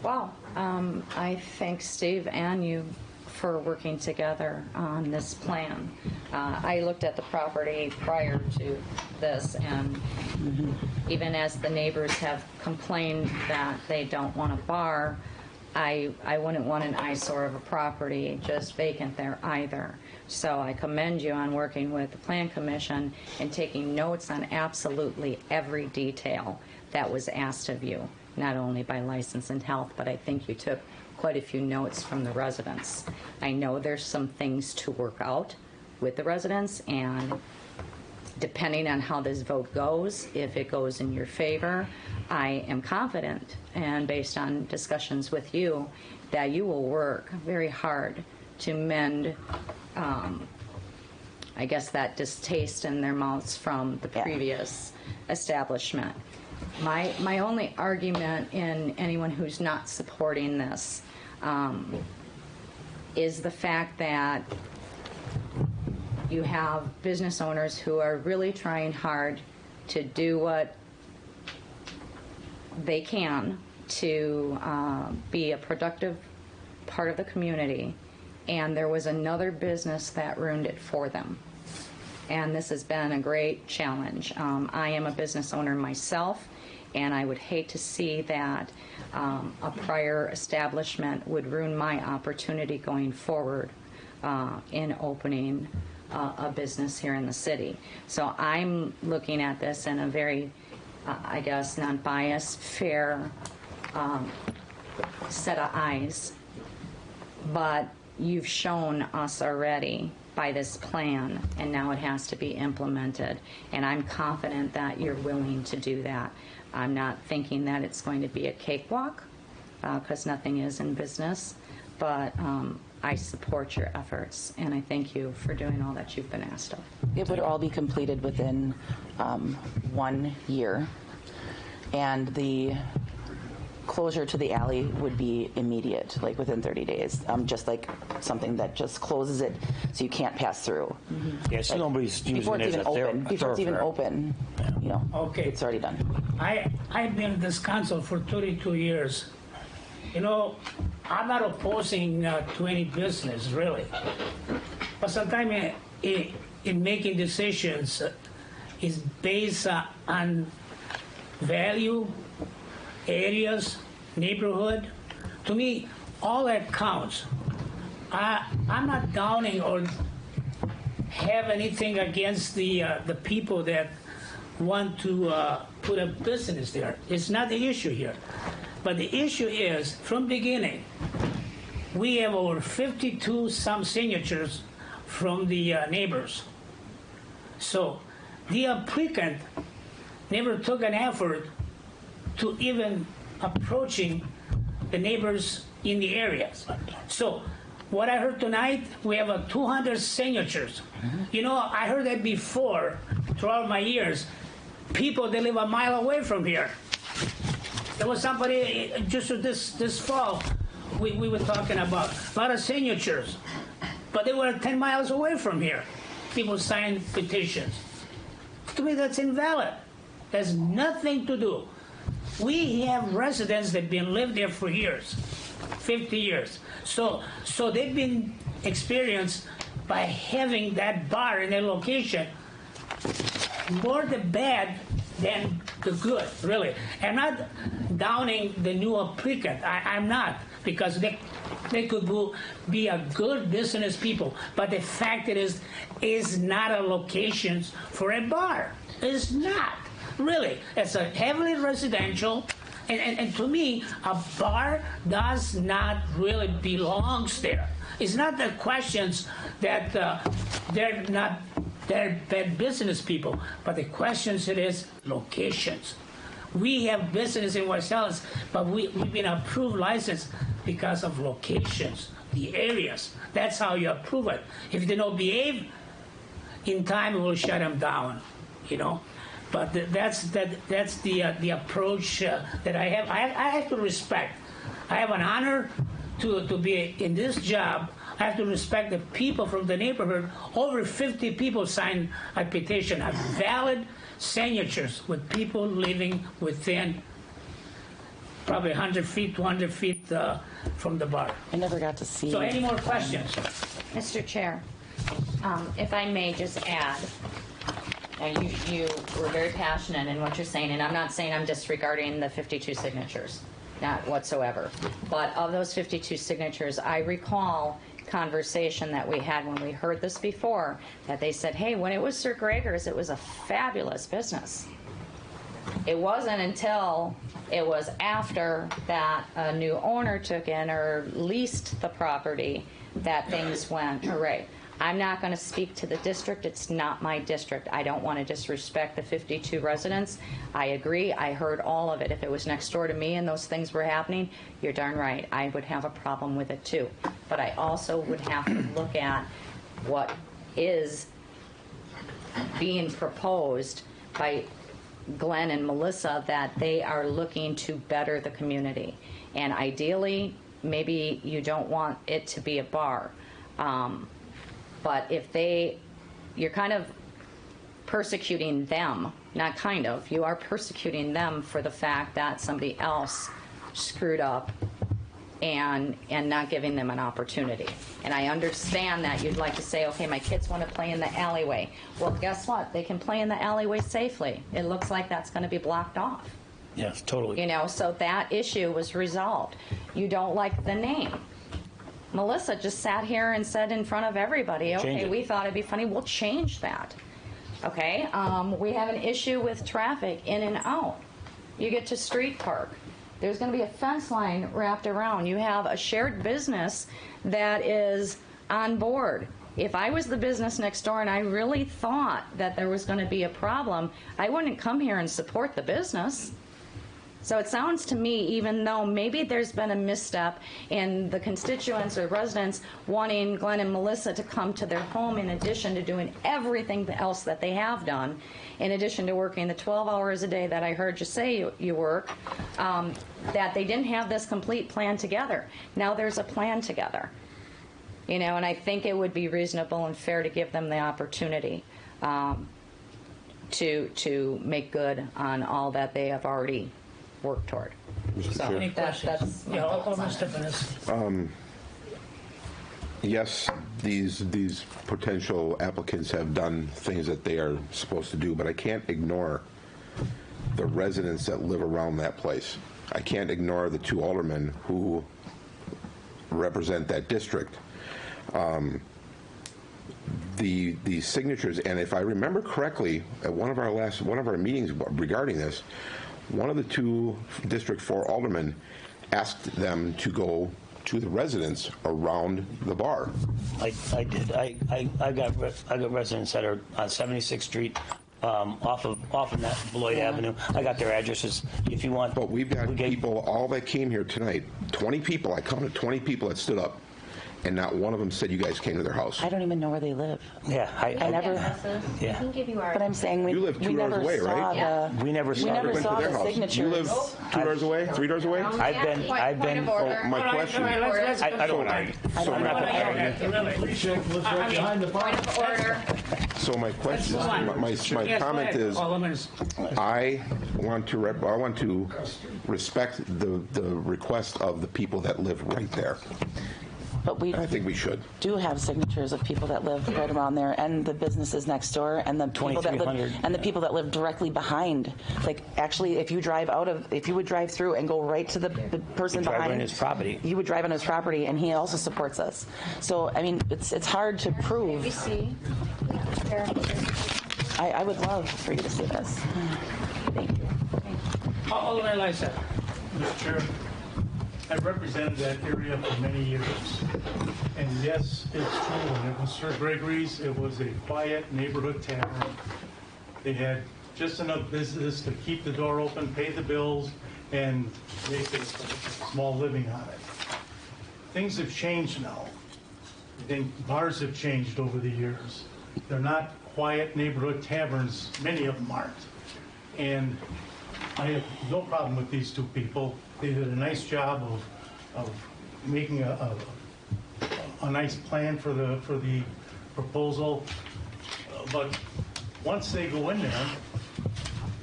Wow. I thank Steve and you for working together on this plan. I looked at the property prior to this, and even as the neighbors have complained that they don't want a bar, I wouldn't want an eyesore of a property just vacant there either. So I commend you on working with the Plan Commission and taking notes on absolutely every detail that was asked of you, not only by License and Health, but I think you took quite a few notes from the residents. I know there's some things to work out with the residents, and depending on how this vote goes, if it goes in your favor, I am confident, and based on discussions with you, that you will work very hard to mend, I guess, that distaste in their mouths from the previous establishment. My only argument in anyone who's not supporting this is the fact that you have business owners who are really trying hard to do what they can to be a productive part of the community, and there was another business that ruined it for them. And this has been a great challenge. I am a business owner myself, and I would hate to see that a prior establishment would ruin my opportunity going forward in opening a business here in the city. So I'm looking at this in a very, I guess, non-biased, fair set of eyes. But you've shown us already by this plan, and now it has to be implemented. And I'm confident that you're willing to do that. I'm not thinking that it's going to be a cakewalk, because nothing is in business, but I support your efforts, and I thank you for doing all that you've been asked of. It would all be completed within 1 year, and the closure to the alley would be immediate, like within 30 days, just like something that just closes it so you can't pass through. Yeah, so nobody's using it as a before it's even open, you know, Okay. it's already done. I've been in this council for 32 years. You know, I'm not opposing to any business, really. But sometimes in making decisions is based on value, areas, neighborhood. To me, all that counts. I'm not downing or have anything against the people that want to put a business there. It's not the issue here. But the issue is, from beginning, we have over 52 some signatures from the neighbors. So the applicant never took an effort to even approaching the neighbors in the areas. So what I heard tonight, we have 200 signatures. You know, I heard that before, throughout my years, people that live a mile away from here. There was somebody just this fall, we were talking about a lot of signatures, but they were 10 miles away from here. People signed petitions. To me, that's invalid. Has nothing to do. We have residents that have been lived there for years, 50 years. So they've been experienced by having that bar in their location. More the bad than the good, really. I'm not downing the new applicant. I'm not, because they could be a good business people. But the fact is not a location for a bar. It's not, really. It's a heavily residential, and to me, a bar does not really belongs there. It's not the questions that they're bad business people, but the questions it is locations. We have business in ourselves, but we've been approved license because of locations, the areas. That's how you approve it. If they don't behave in time, we'll shut them down, you know. But that's the approach that I have. I have to respect. I have an honor to be in this job. I have to respect the people from the neighborhood. Over 50 people signed a petition, have valid signatures with people living within probably 100 feet, 200 feet from the bar. I never got to see. So any more questions? Mr. Chair, if I may just add, you were very passionate in what you're saying, and I'm not saying I'm disregarding the 52 signatures, not whatsoever. But of those 52 signatures, I recall conversation that we had when we heard this before, that they said, hey, when it was Sir Gregor's, it was a fabulous business. It wasn't until it was after that a new owner took in or leased the property that things went hooray. I'm not going to speak to the district. It's not my district. I don't want to disrespect the 52 residents. I agree. I heard all of it. If it was next door to me and those things were happening, you're darn right. I would have a problem with it too. But I also would have to look at what is being proposed by Glenn and Melissa that they are looking to better the community. And ideally, maybe you don't want it to be a bar. But if you're kind of persecuting them, not kind of, you are persecuting them for the fact that somebody else screwed up and not giving them an opportunity. And I understand that you'd like to say, okay, my kids want to play in the alleyway. Well, guess what? They can play in the alleyway safely. It looks like that's going to be blocked off. Yes, totally. You know, so that issue was resolved. You don't like the name. Melissa just sat here and said in front of everybody, okay, we thought it'd be funny, we'll change that. Okay, we have an issue with traffic in and out. You get to Street Park. There's going to be a fence line wrapped around. You have a shared business that is on board. If I was the business next door and I really thought that there was going to be a problem, I wouldn't come here and support the business. So it sounds to me, even though maybe there's been a misstep in the constituents or residents wanting Glenn and Melissa to come to their home in addition to doing everything else that they have done, in addition to working the 12 hours a day that I heard you say you work, that they didn't have this complete plan together. Now there's a plan together. You know, and I think it would be reasonable and fair to give them the opportunity to make good on all that they have already worked toward. Mr. Chair. Any questions? Yeah, Mr. Permissive. Yes, these potential applicants have done things that they are supposed to do, but I can't ignore the residents that live around that place. I can't ignore the two aldermen who represent that district. The signatures, and if I remember correctly, at one of our meetings regarding this, one of the two District 4 aldermen asked them to go to the residents around the bar. I did. I got residents that are on 76th Street, off of that Beloit Avenue. I got their addresses. If you want, but we've got people all that came here tonight. 20 people. I counted 20 people that stood up, and not one of them said you guys came to their house. I don't even know where they live. Yeah, I never. Yeah. I can give you our. But I'm saying we. You live 2 doors away, right? Yeah. We never saw. We never went to saw their the house. signatures. You live 2 doors away, 3 doors away. I've been. Oh, my question. I don't want to argue. I'm not going to argue. So my question, my comment is, I want to respect the request of the people that live right there. But I think we should. do have signatures of people that live right around there, and the businesses next door, and the people that live directly behind. Like, actually, if you would drive through and go right to the person Drive behind on his property. you would drive on his property, and he also supports us. So I mean, it's hard to prove. I would love for you to see this. Thank you. Alderman Lysa. Mr. Chair, I've represented that area for many years. And yes, it's true. When it was Sir Gregory's, it was a quiet neighborhood tavern. They had just enough business to keep the door open, pay the bills, and make a small living on it. Things have changed now. I think bars have changed over the years. They're not quiet neighborhood taverns. Many of them aren't. And I have no problem with these two people. They did a nice job of making a nice plan for the proposal. But once they go in there,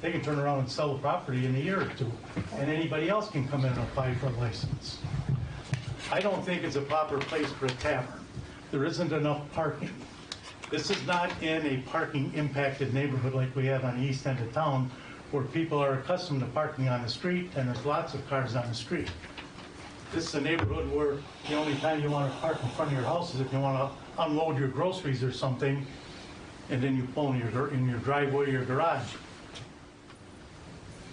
they can turn around and sell the property in a year or two, and anybody else can come in and apply for a license. I don't think it's a proper place for a tavern. There isn't enough parking. This is not in a parking impacted neighborhood like we have on the east end of town, where people are accustomed to parking on the street, and there's lots of cars on the street. This is a neighborhood where the only time you want to park in front of your house is if you want to unload your groceries or something, and then you pull in your driveway or your garage.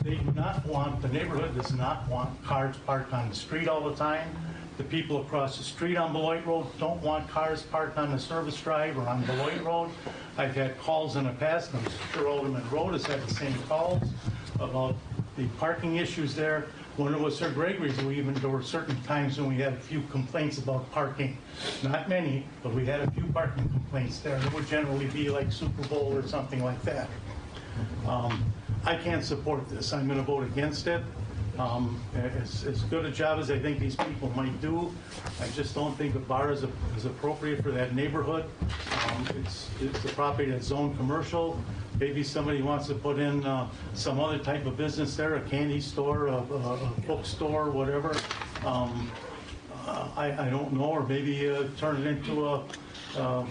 They do not want, the neighborhood does not want cars parked on the street all the time. The people across the street on Beloit Road don't want cars parked on the service drive or on Beloit Road. I've had calls in the past, and I'm sure Alderman Road has had the same calls about the parking issues there. When it was Sir Gregory's, there were certain times when we had a few complaints about parking. Not many, but we had a few parking complaints there. It would generally be like Super Bowl or something like that. I can't support this. I'm going to vote against it. As good a job as I think these people might do, I just don't think a bar is appropriate for that neighborhood. It's a property that's zoned commercial. Maybe somebody wants to put in some other type of business there, a candy store, a bookstore, whatever. I don't know, or maybe turn it into a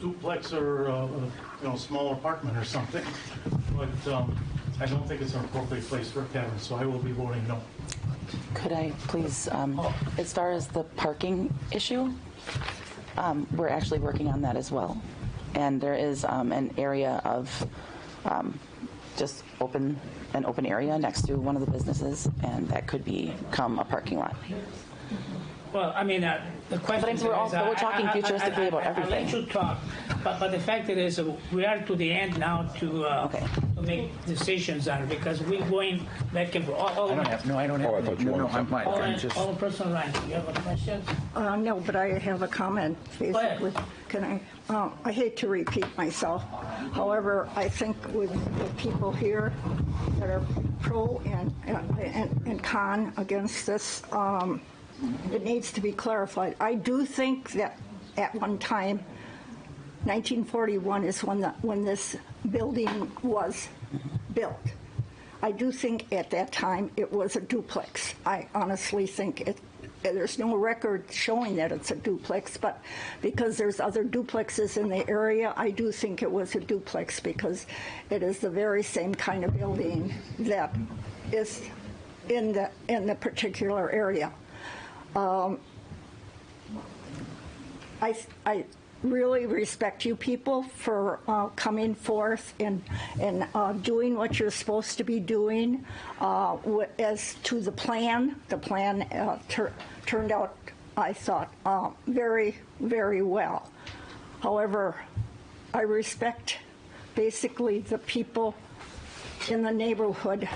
duplex or a small apartment or something. But I don't think it's an appropriate place for a tavern, so I will be voting no. Could I please, as far as the parking issue, we're actually working on that as well. And there is an area of just an open area next to one of the businesses, and that could become a parking lot. Well, I mean, the question is... We're talking futuristically about everything. I'll let you talk, but the fact is we are to the end now to make decisions on it, because we're going back and forth. I don't have. Oh, I thought you wanted something. All personal line. You have a question? No, but I have a comment, basically. Can I hate to repeat myself. However, I think with the people here that are pro and con against this, it needs to be clarified. I do think that at one time, 1941 is when this building was built. I do think at that time it was a duplex. I honestly think there's no record showing that it's a duplex, but because there's other duplexes in the area, I do think it was a duplex, because it is the very same kind of building that is in the particular area. I really respect you people for coming forth and doing what you're supposed to be doing. As to the plan turned out, I thought, very, very well. However, I respect basically the people in the neighborhood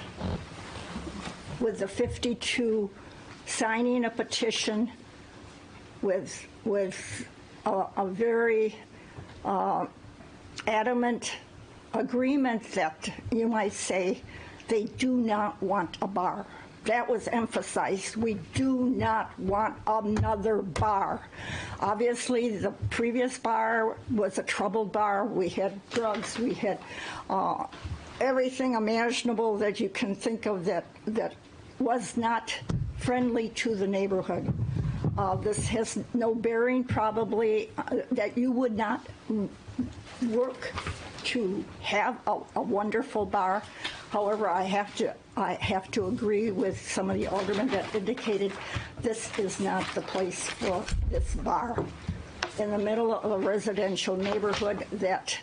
with the 52 signing a petition with a very adamant agreement that you might say they do not want a bar. That was emphasized. We do not want another bar. Obviously, the previous bar was a troubled bar. We had drugs. We had everything imaginable that you can think of that was not friendly to the neighborhood. This has no bearing, probably, that you would not work to have a wonderful bar. However, I have to agree with some of the aldermen that indicated this is not the place for this bar in the middle of a residential neighborhood that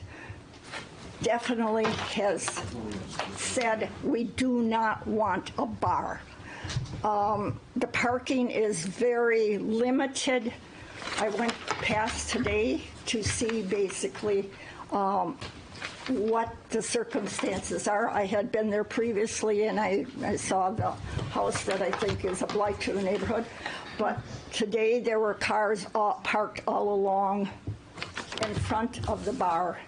definitely has said we do not want a bar. The parking is very limited. I went past today to see basically what the circumstances are. I had been there previously, and I saw the house that I think is a blight to the neighborhood. But today there were cars parked all along in front of the bar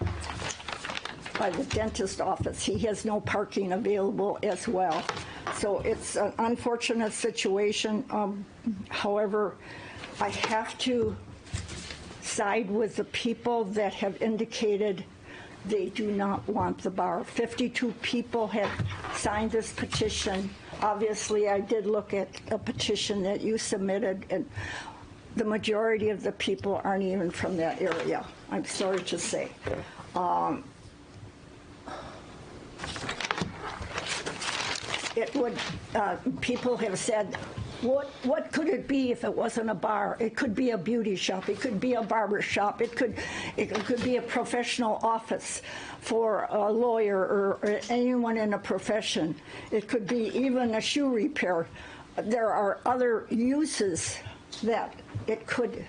by the dentist office. He has no parking available as well. So it's an unfortunate situation. However, I have to side with the people that have indicated they do not want the bar. 52 people have signed this petition. Obviously, I did look at a petition that you submitted, and the majority of the people aren't even from that area, I'm sorry to say. It would, people have said, what could it be if it wasn't a bar? It could be a beauty shop. It could be a barber shop. It could be a professional office for a lawyer or anyone in a profession. It could be even a shoe repair. There are other uses that it could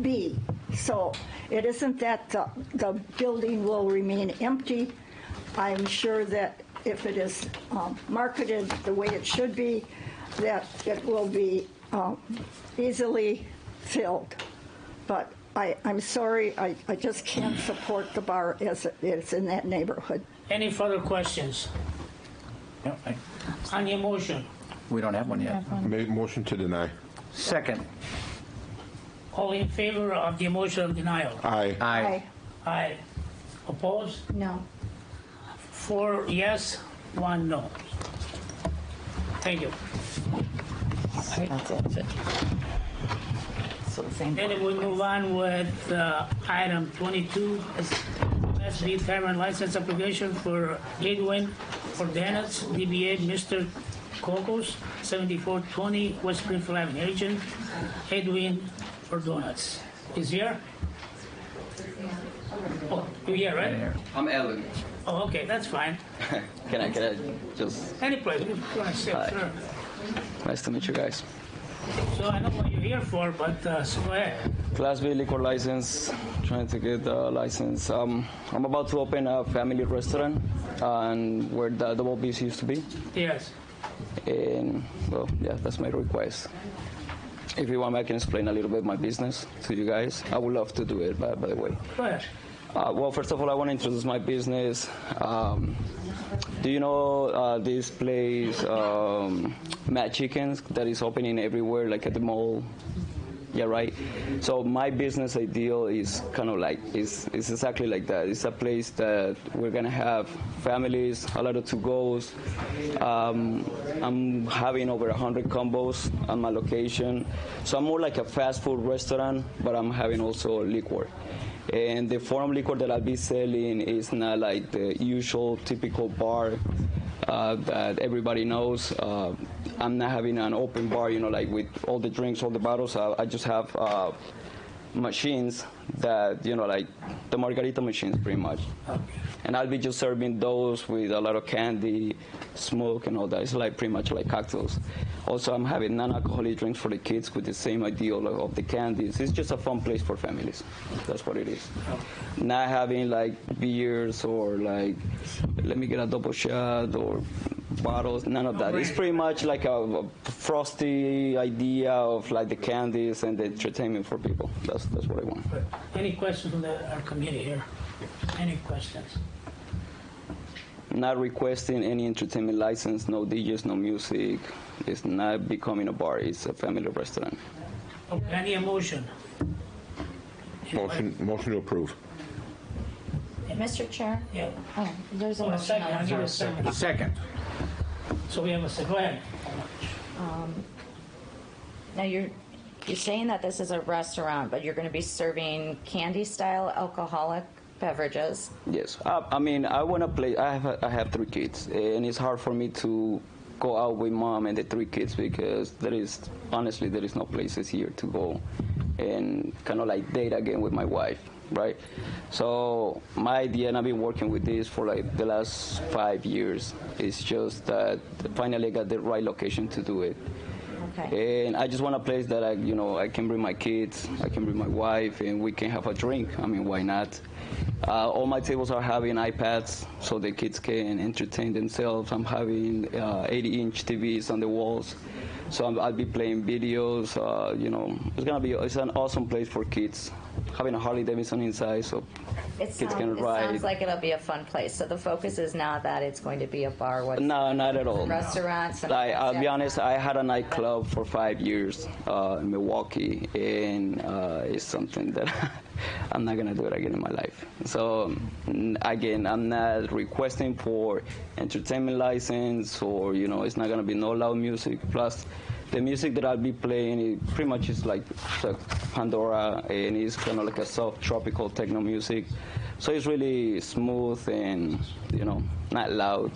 be. So it isn't that the building will remain empty. I'm sure that if it is marketed the way it should be, that it will be easily filled. But I'm sorry, I just can't support the bar as it is in that neighborhood. Any further questions No, on the motion? we don't have one yet. Motion to deny. Second. All in favor of the motion of denial? Aye. Aye. Aye. Opposed? No. 4 yes, 1 no. Thank you. That's it. So the same. Then we move on with item 22, Class B Tavern license application for Gatewin for Donuts, DBA Mr. Cocos, 7420 West Springfield Avenue, agent Edwin for Donuts. Is here? Oh, you're here, right? I'm Ellen. Oh, okay, that's fine. Can I just... Any place, you want to sit, Hi. sure. Nice to meet you guys. So I know what you're here for, but so go ahead. Class B liquor license, trying to get the license. I'm about to open a family restaurant and where the Double B's used to be. Yes. And, well, yeah, that's my request. If you want, I can explain a little bit my business to you guys. I would love to do it, by the way. Go ahead. Well, first of all, I want to introduce my business. Do you know this place, Mad Chickens, that is opening everywhere, like at the mall? Yeah, right. So my business ideal is kind of like, it's exactly like that. It's a place that we're gonna have families, a lot of to-goes. I'm having over 100 combos on my location. So I'm more like a fast food restaurant, but I'm having also liquor. And the form of liquor that I'll be selling is not like the usual typical bar that everybody knows. I'm not having an open bar, you know, like with all the drinks, all the bottles. I just have machines that, you know, like the margarita machines pretty much. And I'll be just serving those with a lot of candy, smoke, and all that. It's like pretty much like cocktails. Also, I'm having non-alcoholic drinks for the kids with the same ideal of the candies. It's just a fun place for families. That's what it is. Not having like beers or like, let me get a double shot or bottles, none of that. It's pretty much like a frosty idea of like the candies and the entertainment for people. That's what I want. Any questions from our committee here? Any questions? Not requesting any entertainment license, no DJs, no music. It's not becoming a bar. It's a family restaurant. Okay, any motion? Motion to approve. Mr. Chair? Yeah. Oh, there's a Oh, a motion. second. on I'll the give floor. a second. Second. So we have a second. Go ahead. Now, you're saying that this is a restaurant, but you're going to be serving candy-style alcoholic beverages. Yes, I mean, I want to play. I have 3 kids, and it's hard for me to go out with mom and the 3 kids because honestly there is no places here to go and kind of like date again with my wife, right? So my idea, and I've been working with this for like the last 5 years, is just that finally I got the right location to do it. Okay. And I just want a place that I can bring my kids, I can bring my wife, and we can have a drink. I mean, why not? All my tables are having iPads so the kids can entertain themselves. I'm having 80-inch TVs on the walls, so I'll be playing videos. It's an awesome place for kids. Having a Harley Davidson inside, so kids can ride. It sounds like it'll be a fun place. So the focus is not that it's going to be a bar. No, not at all. Restaurants. I'll be honest, I had a nightclub for 5 years in Milwaukee, and it's something that I'm not going to do it again in my life. So, again, I'm not requesting for entertainment license or, it's not going to be no loud music. Plus, the music that I'll be playing, it pretty much is like Pandora, and it's kind of like a soft tropical techno music. So it's really smooth and, not loud.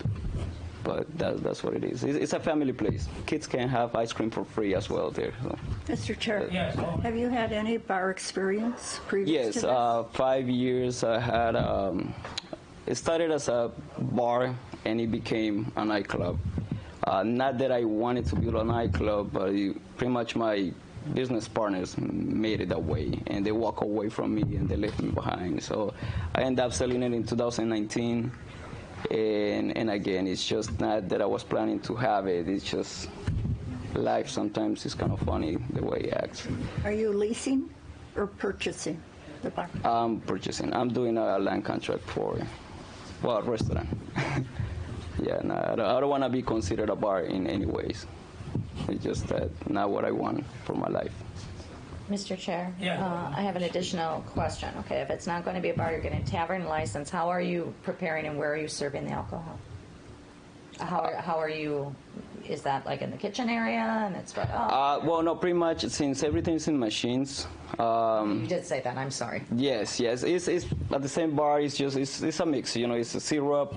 But that's what it is. It's a family place. Kids can have ice cream for free as well there. So. Mr. Chair, have you had any bar experience previous to Yes, this? 5 years I had. It started as a bar and it became a nightclub. Not that I wanted to build a nightclub, but pretty much my business partners made it that way, and they walk away from me and they left me behind. So I ended up selling it in 2019. And again, it's just not that I was planning to have it. It's just life sometimes is kind of funny the way it acts. Are you leasing or purchasing the bar? I'm purchasing. I'm doing a land contract for it. well, restaurant. Yeah, no, I don't want to be considered a bar in any ways. It's just that not what I want for my life. Mr. Chair, Yeah. I have an additional question. Okay, if it's not going to be a bar, you're getting a tavern license. How are you preparing and where are you serving the alcohol? How are you? Is that like in the kitchen area and it's spread out? Well, no, pretty much since everything's in machines. You did say that. I'm sorry. Yes. It's at the same bar. It's just it's a mix. You know, it's a syrup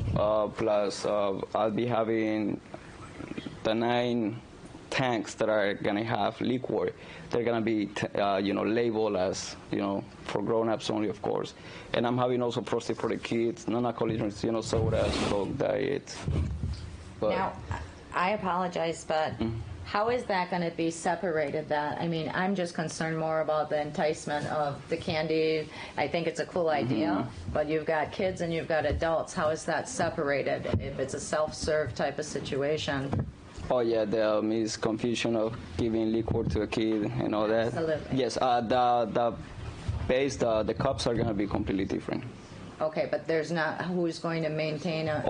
plus I'll be having the 9 tanks that are gonna have liquor. They're gonna be labeled as for grown-ups only, of course. And I'm having also frosty for the kids, non-alcoholic drinks, sodas, Coke, diet. But, Now, I apologize, but how is that going to be separated? I'm just concerned more about the enticement of the candy. I think it's a cool idea, but you've got kids and you've got adults. How is that separated if it's a self-serve type of situation? Oh yeah, there is confusion of giving liquor to a kid and all that. Absolutely. Yes, the base, the cups are going to be completely different. Okay, but there's not who's going to maintain a...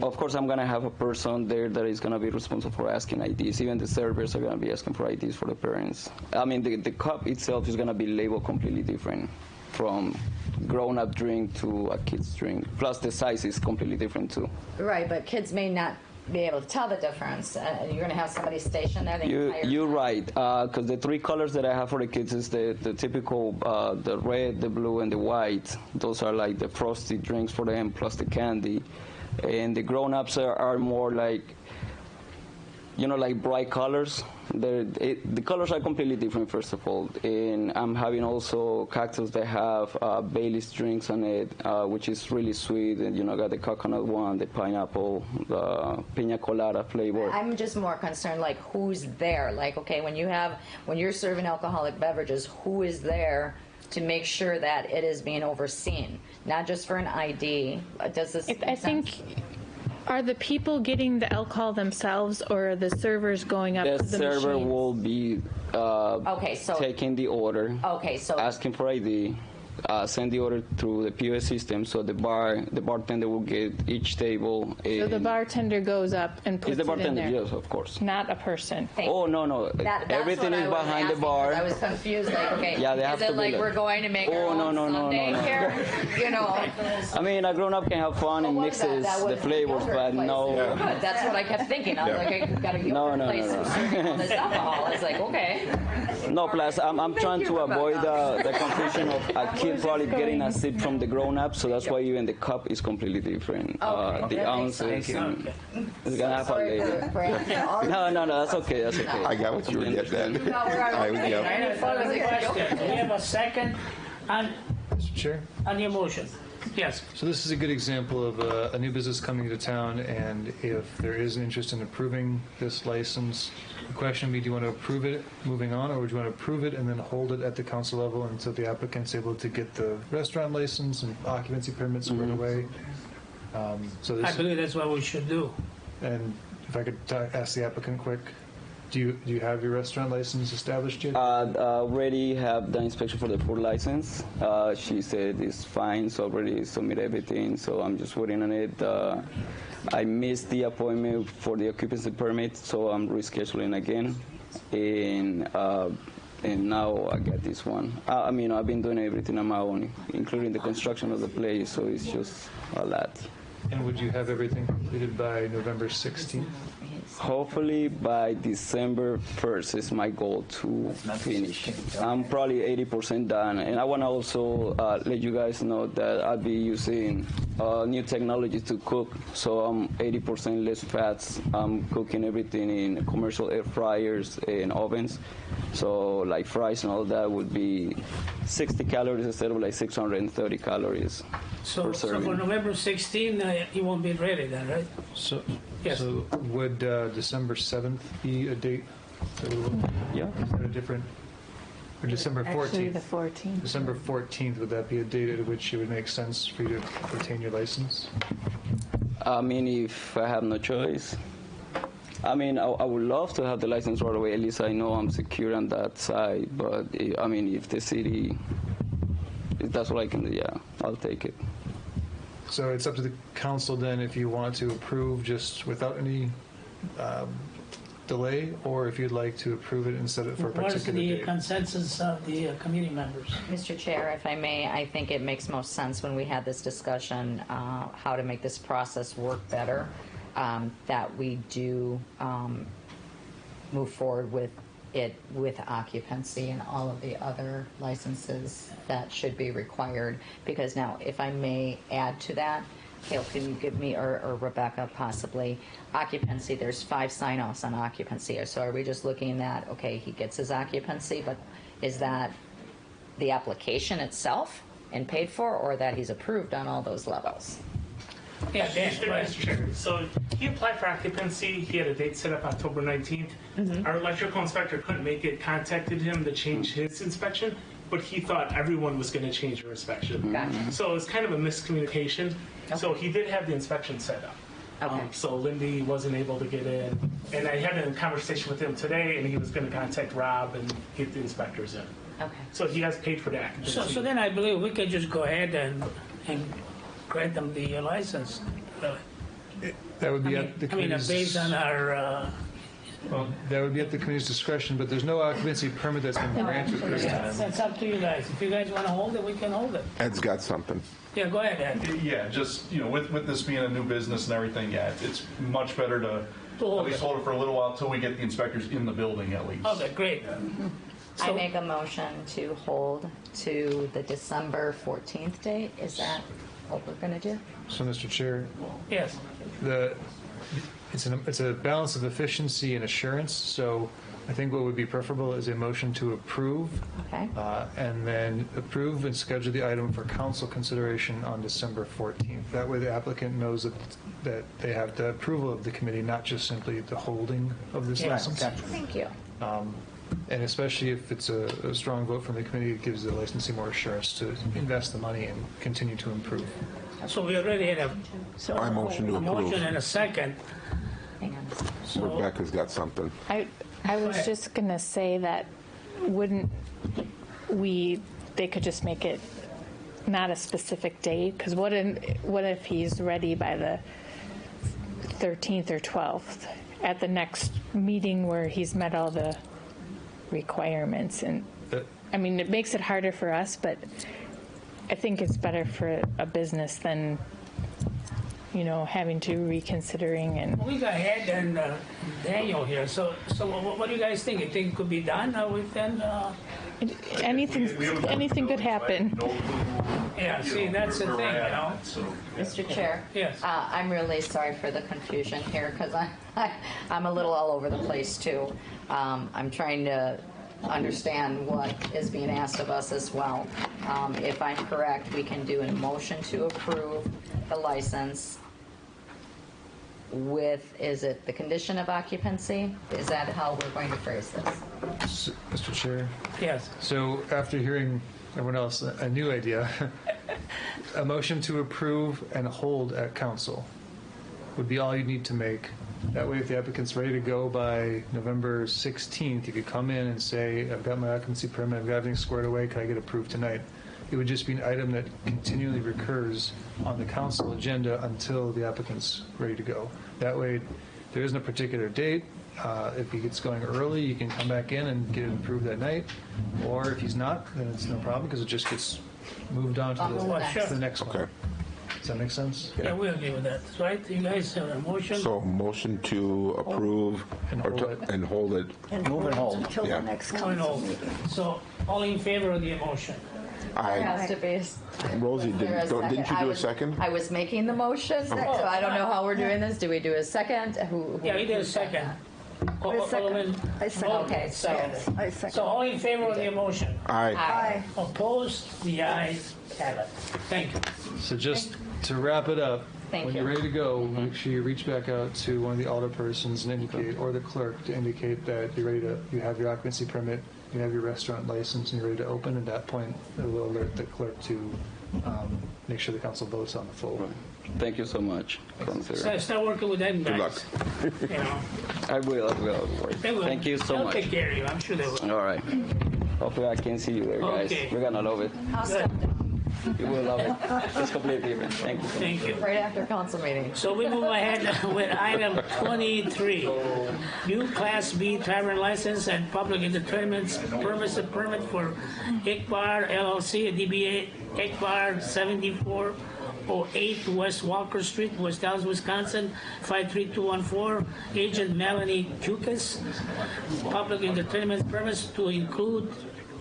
Of course, I'm going to have a person there that is going to be responsible for asking IDs. Even the servers are going to be asking for IDs for the parents. I mean, the cup itself is going to be labeled completely different from grown-up drink to a kid's drink. Plus, the size is completely different, too. Right, but kids may not be able to tell the difference. You're going to have somebody stationed there the entire You're time. right, because the 3 colors that I have for the kids is the typical, the red, the blue, and the white. Those are like the frosty drinks for them, plus the candy. And the grown-ups are more like, like bright colors. The colors are completely different, first of all. And I'm having also cocktails that have Bailey's drinks on it, which is really sweet. And, got the coconut one, the pineapple, the pina colada flavor. I'm just more concerned, like, who's there? Like, okay, when you're serving alcoholic beverages, who is there to make sure that it is being overseen? Not just for an ID. Does this make sense? Are the people getting the alcohol themselves, or are the servers going up to the server machines? will be taking the order, asking for ID, send the order through the POS system, so the bartender will get each table. So the bartender goes up and puts It's the it in bartender, there? yes, of course. Not a person? Oh, no. Everything is behind the bar. I was confused, like, okay, Yeah, they is have it to be like like- we're going to make our Oh, own no. Sunday here? I mean, a grown-up can have fun and mixes the flavors, but no. Good. That's what I kept thinking. I was like, I got a yogurt place serving all this alcohol. I was like, okay. No, plus I'm trying to avoid the confusion of a kid probably getting a sip from the grown-up, so that's why even the cup is completely different. Okay, The that makes ounces. sense. It's gonna have a Sorry lady. for asking all No, that's okay. I got what you were getting at. No, we're on. Yep. Any further question? Do we have a second Mr. Chair? on your motion? Yes. So this is a good example of a new business coming to town, and if there is an interest in approving this license, the question would be, do you want to approve it moving on, or would you want to approve it and then hold it at the council level until the applicant's able to get the restaurant license and occupancy permits squared away? So I this, believe that's what we should do. and if I could ask the applicant quick, do you have your restaurant license established yet? Already have the inspection for the food license. She said it's fine, so already submitted everything, so I'm just waiting on it. I missed the appointment for the occupancy permit, so I'm rescheduling again. And now I got this one. I've been doing everything on my own, including the construction of the place, so it's just a lot. And would you have everything completed by November 16th? Hopefully by December 1st is my goal to finish. I'm probably 80% done, and I want to also let you guys know that I'll be using new technology to cook, so I'm 80% less fats. I'm cooking everything in commercial air fryers and ovens, so like fries and all that would be 60 calories instead of like 630 calories So per for serving. November 16, you won't be ready then, right? So, Yes. so would December 7th be a date? Yeah. Is that a different, or December 14th? Actually, the 14th. December 14th, would that be a date at which it would make sense for you to obtain your license? If I have no choice. I would love to have the license right away. At least I know I'm secure on that side. But, if the city, if that's what I can do, yeah, I'll take it. Okay. And So it's up to the council then if you want to approve just without any delay, or if you'd like to approve it and set it for a What is particular the date. consensus of the committee members? Mr. Chair, if I may, I think it makes most sense when we had this discussion, how to make this process work better, that we do move forward with it with occupancy and all of the other licenses that should be required. Because now, if I may add to that, Cale, can you give me, or Rebecca possibly, occupancy, there's 5 sign-offs on occupancy. So are we just looking at, okay, he gets his occupancy, but is that the application itself and paid for, or that he's approved on all those levels? Yeah, Dan, go ahead. Mr. Chair, so he applied for occupancy. He had a date set up October 19th. Our electrical inspector couldn't make it, contacted him to change his inspection, but he thought everyone was going to change their inspection. Gotcha. So it was kind of a miscommunication. So he did have the inspection set up. Okay. So Lindy wasn't able to get in. And I had a conversation with him today, and he was going to contact Rob and get the inspectors in. Okay. So he has paid for the occupancy. So then I believe we could just go ahead and grant them the license. Really. That would be at the committee's... based on our... Well, that would be at the committee's discretion, but there's no occupancy permit that's been granted this time. It's up to you guys. If you guys want to hold it, we can hold it. Ed's got something. Yeah, go ahead, Ed. Yeah, just, with this being a new business and everything, yeah, it's much better to at least hold it for a little while until we get the inspectors in the building at least. Okay, great. I make a motion to hold to the December 14th date. Is that what we're going to do? So, Mr. Chair, Yes. it's a balance of efficiency and assurance, so I think what would be preferable is a motion to approve, Okay. and then approve and schedule the item for council consideration on December 14th. That way the applicant knows that they have the approval of the committee, not just simply the holding of this license. Thank you. And especially if it's a strong vote from the committee, it gives the licensee more assurance to invest the money and continue to improve. So we already had I motion to a approve. motion and a second. Hang on. So, Rebecca's got something. I was just going to say that wouldn't they could just make it not a specific date? Because what if he's ready by the 13th or 12th at the next meeting where he's met all the requirements? And I mean, it makes it harder for us, but I think it's better for a business than, having to reconsidering and. we got Ed and Daniel here. So what do you guys think? You think it could be done within? Anything could happen. Yeah. See, that's the thing, Mr. Chair. Yes. I'm really sorry for the confusion here because I'm a little all over the place too. I'm trying to understand what is being asked of us as well. If I'm correct, we can do a motion to approve the license with, is it the condition of occupancy? Is that how we're going to phrase this? Mr. Chair? Yes. So after hearing everyone else, a new idea, a motion to approve and hold at council would be all you need to make. That way, if the applicant's ready to go by November 16th, you could come in and say, I've got my occupancy permit, I've got everything squared away, can I get approved tonight? It would just be an item that continually recurs on the council agenda until the applicant's ready to go. That way, there isn't a particular date. If he gets going early, you can come back in and get it approved that night. Or if he's not, then it's no problem because it just gets moved on to the next one. Okay. Does that make sense? Yeah, we agree with that. Right? You guys have a motion? So motion to approve and hold it. And hold it until the next council meeting. So all in favor of the motion? There has to be. Rosie, didn't you do a second? I was making the motion, so I don't know how we're doing this. Do we do a second? Yeah, we did a second. I second. Okay, So all in favor of the motion? Aye. Opposed? The ayes have it. Thank you. So just to wrap it up, Thank when you. you're ready to go, make sure you reach back out to one of the audit persons and indicate, or the clerk to indicate that you're ready to, you have your occupancy permit, you have your restaurant license, and you're ready to open. At that point, it will alert the clerk to make sure the council votes on the full. Thank you so much. So start working with them guys. Good luck. You know, I will. they will. Thank you so They'll much. take care of you. I'm sure they will. All right. Hopefully I can see you there, guys. Okay. We're gonna love it. I'll step down. You will love it. It's completely different. Thank you. Thank you. Right after council meeting. So we move ahead with item 23. New Class B Tavern license and public entertainment permissive permit for Ickbar LLC, DBA Ickbar 7408 West Walker Street, West Dallas, Wisconsin, 53214. Agent Melanie Kukas. Public entertainment permits to include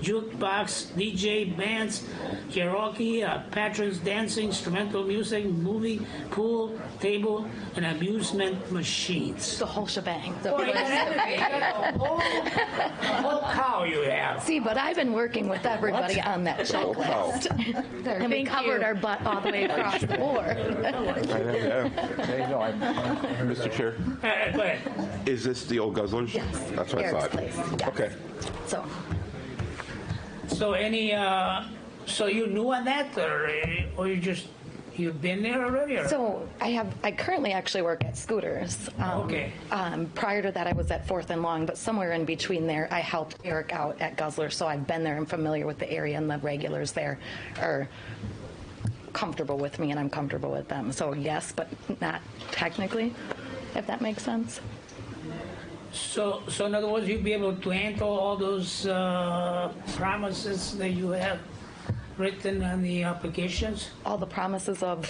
jukebox, DJ, bands, karaoke, patrons dancing, instrumental music, movie, pool, table, and amusement machines. The whole shebang. The whole cow you have. See, but I've been working with everybody on that checklist. And we covered our butt all the way across the board. There you go. Mr. Chair, Go ahead. is this the old Guzzlers? Yes. That's what I Eric's thought. place, yes. Okay. So so you new on that, or you've been there already? Or? So I currently actually work at Scooters. Okay. Prior to that, I was at 4th and Long, but somewhere in between there, I helped Eric out at Guzzler, so I've been there and familiar with the area, and the regulars there are comfortable with me, and I'm comfortable with them. So yes, but not technically, if that makes sense. So in other words, you'll be able to handle all those promises that you have written on the applications? All the promises of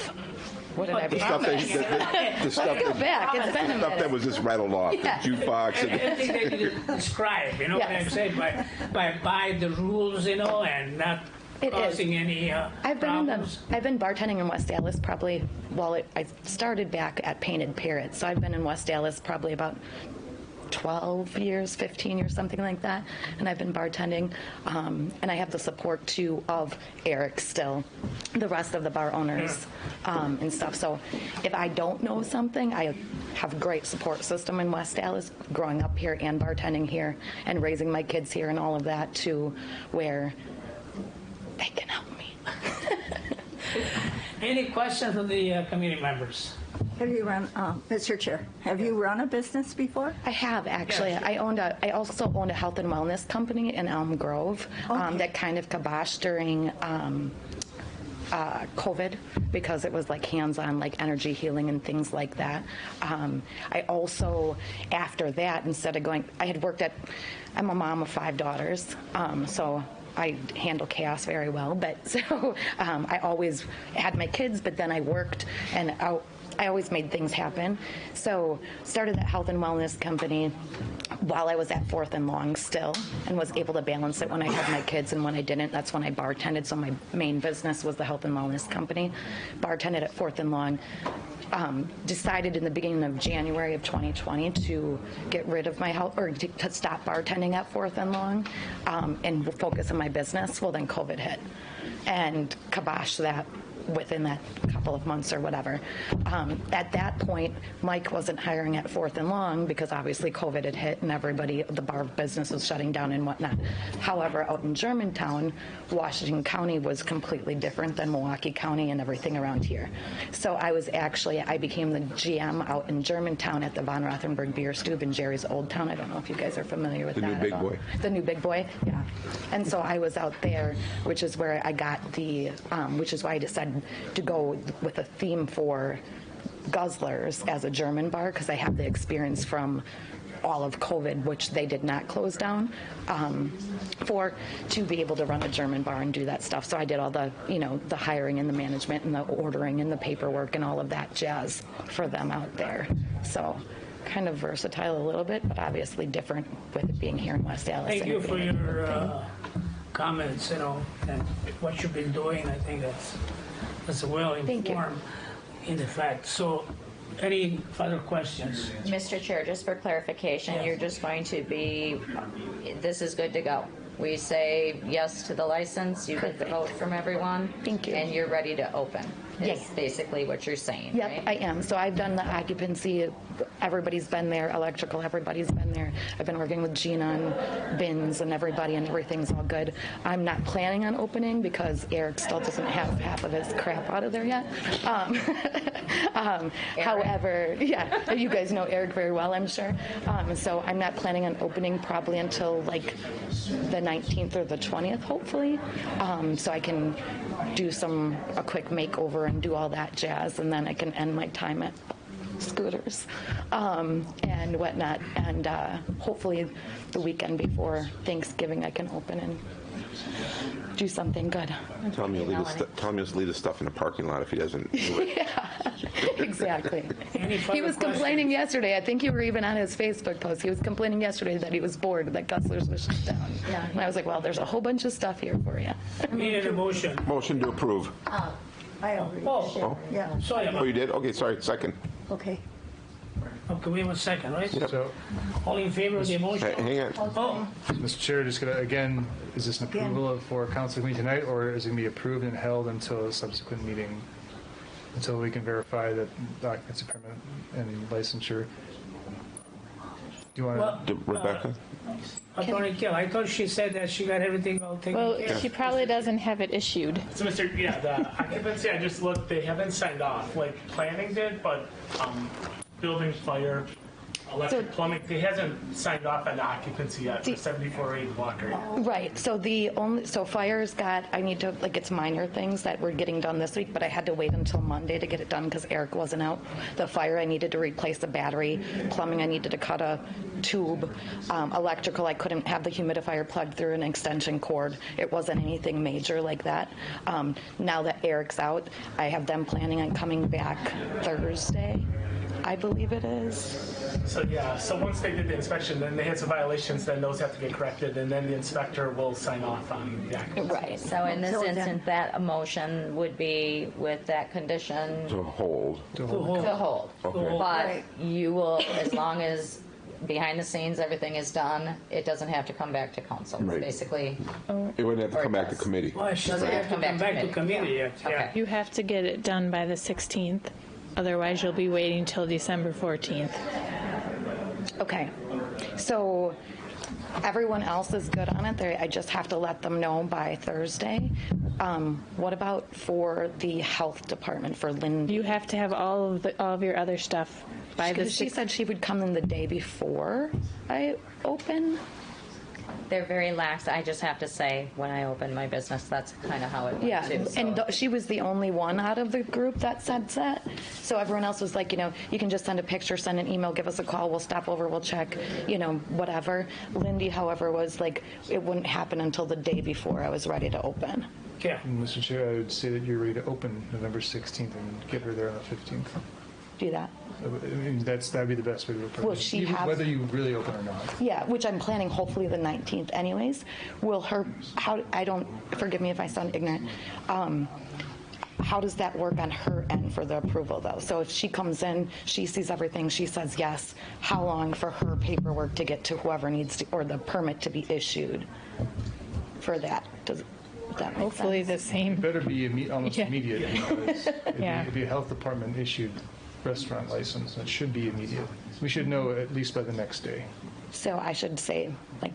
what did I The stuff promise? the stuff Let's go back. It's been a stuff that minute. was just rattled off. Yeah. The jukebox. Everything that you describe, you know what I'm Yes. saying? By the rules, you know, and not It is. causing any problems. I've been bartending in West Dallas probably, I started back at Painted Parrot, so I've been in West Dallas probably about 12 years, 15 years, something like that, and I've been bartending, and I have the support too of Eric still, the rest of the bar owners and stuff. So if I don't know something, I have a great support system in West Dallas, growing up here and bartending here and raising my kids here and all of that to where they can help me. Any questions from the committee members? Have you run, Mr. Chair, have you run a business before? I have actually. I also owned a health and wellness company in Elm Grove that kind of kiboshed during COVID because it was like hands-on, like energy healing and things like that. I also, after that, instead of going, I'm a mom of 5 daughters, so I handle chaos very well. But so I always had my kids, but then I worked and I always made things happen. So started that health and wellness company while I was at 4th and Long still, and was able to balance it when I had my kids, and when I didn't, that's when I bartended. So my main business was the health and wellness company. Bartended at 4th and Long. Decided in the beginning of January of 2020 to get rid of my health, or to stop bartending at 4th and Long and focus on my business. Well, then COVID hit and kiboshed that within that couple of months or whatever. At that point, Mike wasn't hiring at 4th and Long because obviously COVID had hit and the bar business was shutting down and whatnot. However, out in Germantown, Washington County was completely different than Milwaukee County and everything around here. So I became the GM out in Germantown at the Von Rothenberg Beer Stube in Jerry's Old Town. I don't know if you guys are familiar with The that new at big all. boy. The new big boy, yeah. And so I was out there, which is where I got which is why I decided to go with a theme for Guzzlers as a German bar, because I have the experience from all of COVID, which they did not close down, to be able to run a German bar and do that stuff. So I did all the, the hiring and the management and the ordering and the paperwork and all of that jazz for them out there. So kind of versatile a little bit, but obviously different with it being here in West Dallas. Thank and you it for being your comments, and what you've been doing. I think that's well informed in the fact. So, any further questions? Mr. Chair, just for clarification, you're just going to this is good to go. We say yes to the license, you get the vote from everyone. Thank you. And you're ready to open. Yes. Is basically what you're saying, Yep, right? I am. So I've done the occupancy. Everybody's been there. Electrical, everybody's been there. I've been working with Gina on bins and everybody, and everything's all good. I'm not planning on opening because Eric still doesn't have half of his crap out of there yet. However, yeah, you guys know Eric very well, I'm sure. So I'm not planning on opening probably until like the 19th or the 20th, hopefully, so I can do a quick makeover and do all that jazz, and then I can end my time at Scooters and whatnot, and hopefully the weekend before Thanksgiving I can open and do something good. Tell him you'll leave the stuff in the parking lot if he doesn't do it. Yeah, exactly. Any further He was complaining yesterday. I think you were even on his Facebook post. He was complaining yesterday that he was bored, that Gusler's was shut down. Yeah. And I was like, well, there's a whole bunch of stuff here for you. Need a motion. Motion to approve. I already Oh, yeah. sorry Oh, about you did? Okay, sorry. Second. Okay. Okay, we have a second, right? So, All in favor of the motion? Hang on. Oh, Mr. Chair, just gonna, again, is this an approval for council meeting tonight, or is it gonna be approved and held until a subsequent meeting, until we can verify that the occupancy permit and licensure? Do you want to? Rebecca? Attorney Kill, I thought she said that she got everything all taken Well, care of. she probably doesn't have it issued. So, the occupancy, I just looked, they haven't signed off, like planning did, but building, fire, electric, plumbing, they hasn't signed off on the occupancy yet for 74-8 Walker. Right. So fire's got, I need to, like, it's minor things that we're getting done this week, but I had to wait until Monday to get it done because Eric wasn't out. The fire, I needed to replace a battery. Plumbing, I needed to cut a tube. Electrical, I couldn't have the humidifier plugged through an extension cord. It wasn't anything major like that. Now that Eric's out, I have them planning on coming back Thursday, I believe it is. So once they did the inspection, then they had some violations, then those have to get corrected, and then the inspector will sign off on the occupancy. Right, so in this instance, that motion would be with that condition To hold. to hold. Okay. But you will, as long as behind the scenes everything is done, it doesn't have to come back to council. It's Right. basically, It wouldn't have to come back to committee. Well, she doesn't Right. have to come back to committee yet. Okay. You have to get it done by the 16th. Otherwise, you'll be waiting till December 14th. Okay. So everyone else is good on it. I just have to let them know by Thursday. What about for the health department, for Lindy? You have to have all of your other stuff by the She said she would come in the day before I open. they're very lax. I just have to say, when I open my business, that's kind of how it went Yeah, too. So- and she was the only one out of the group that said that. So everyone else was like, you can just send a picture, send an email, give us a call, we'll stop over, we'll check, whatever. Lindy, however, was like, it wouldn't happen until the day before I was ready to open. Yeah. Mr. Chair, I would say that you're ready to open November 16th and get her there on the 15th. Do that. I mean, that'd be the best way to approach it. Will she Even have- whether you really open or not. Yeah, which I'm planning hopefully the 19th anyways. Forgive me if I sound ignorant. How does that work on her end for the approval though? So if she comes in, she sees everything, she says yes, how long for her paperwork to get to whoever needs to, or the permit to be issued for that? Does that make Hopefully sense? the same. It better be almost Yeah. immediate because Yeah. it'd be a health department issued restaurant license. It should be immediate. We should know at least by the next day. So I should say like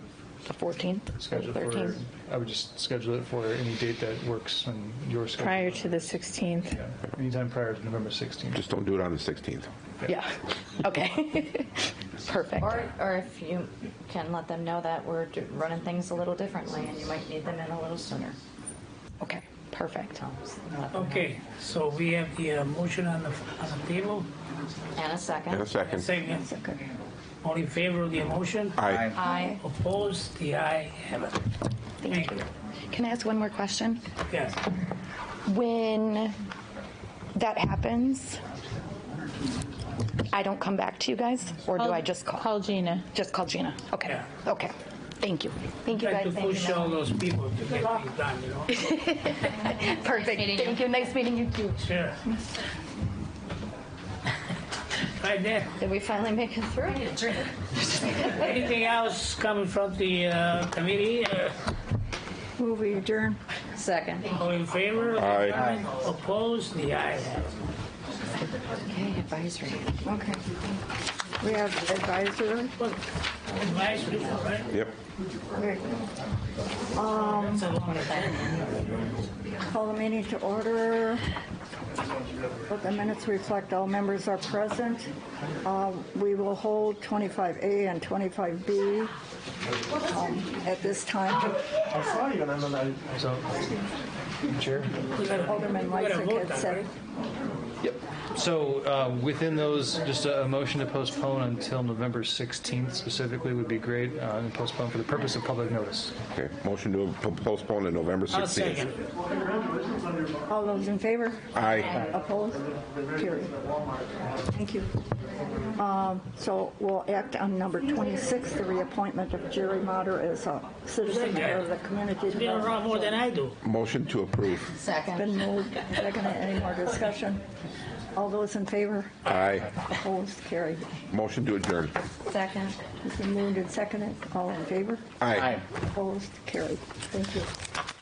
the 14th, Schedule 13th? I would just schedule it for any date that works on your schedule. Prior to the 16th. Yeah, anytime prior to November 16th. Just don't do it on the 16th. Yeah, okay. Perfect. Or if you can let them know that we're running things a little differently and you might need them in a little sooner. Okay, perfect. Okay, so we have the motion on the table. And a second. And a second. Second. All in favor of the motion? Aye. Aye. Opposed? The aye have it. Thank you. Can I ask one more question? Yes. When that happens, I don't come back to you guys, or do I just call? Call Gina. Just call Gina. Okay. Yeah. Okay. Thank you. Thank you Try guys. to push all those people to get things done, Perfect. Thank you. Nice meeting you too. Sure. Right there. Did we finally make it through? Anything else coming from the committee? Move adjourn. Second. All in favor? Aye. Opposed? The ayes have it. Okay, advisory. Okay. We have advisory. Advisory, right? Yep. Very good. That's a long time. Call the meeting to order. Let the minutes reflect all members are present. We will hold 25A and 25B at this time. So, Chair? Alderman Lysick had said. So within those, just a motion to postpone until November 16th specifically would be great, and postpone for the purpose of public notice. Okay, motion to postpone to November 16th. I'll second. All those in favor? Aye. Opposed? Carried. Thank you. So we'll act on number 26, the reappointment of Jerry Motter as a citizen member of the community. He's been around more than I do. Motion to approve. Second. Been moved. Second. Any more discussion? All those in favor? Aye. Opposed? Carried. Motion to adjourn. Second. It's been moved and seconded. All in favor? Aye. Opposed? Carried. Thank you.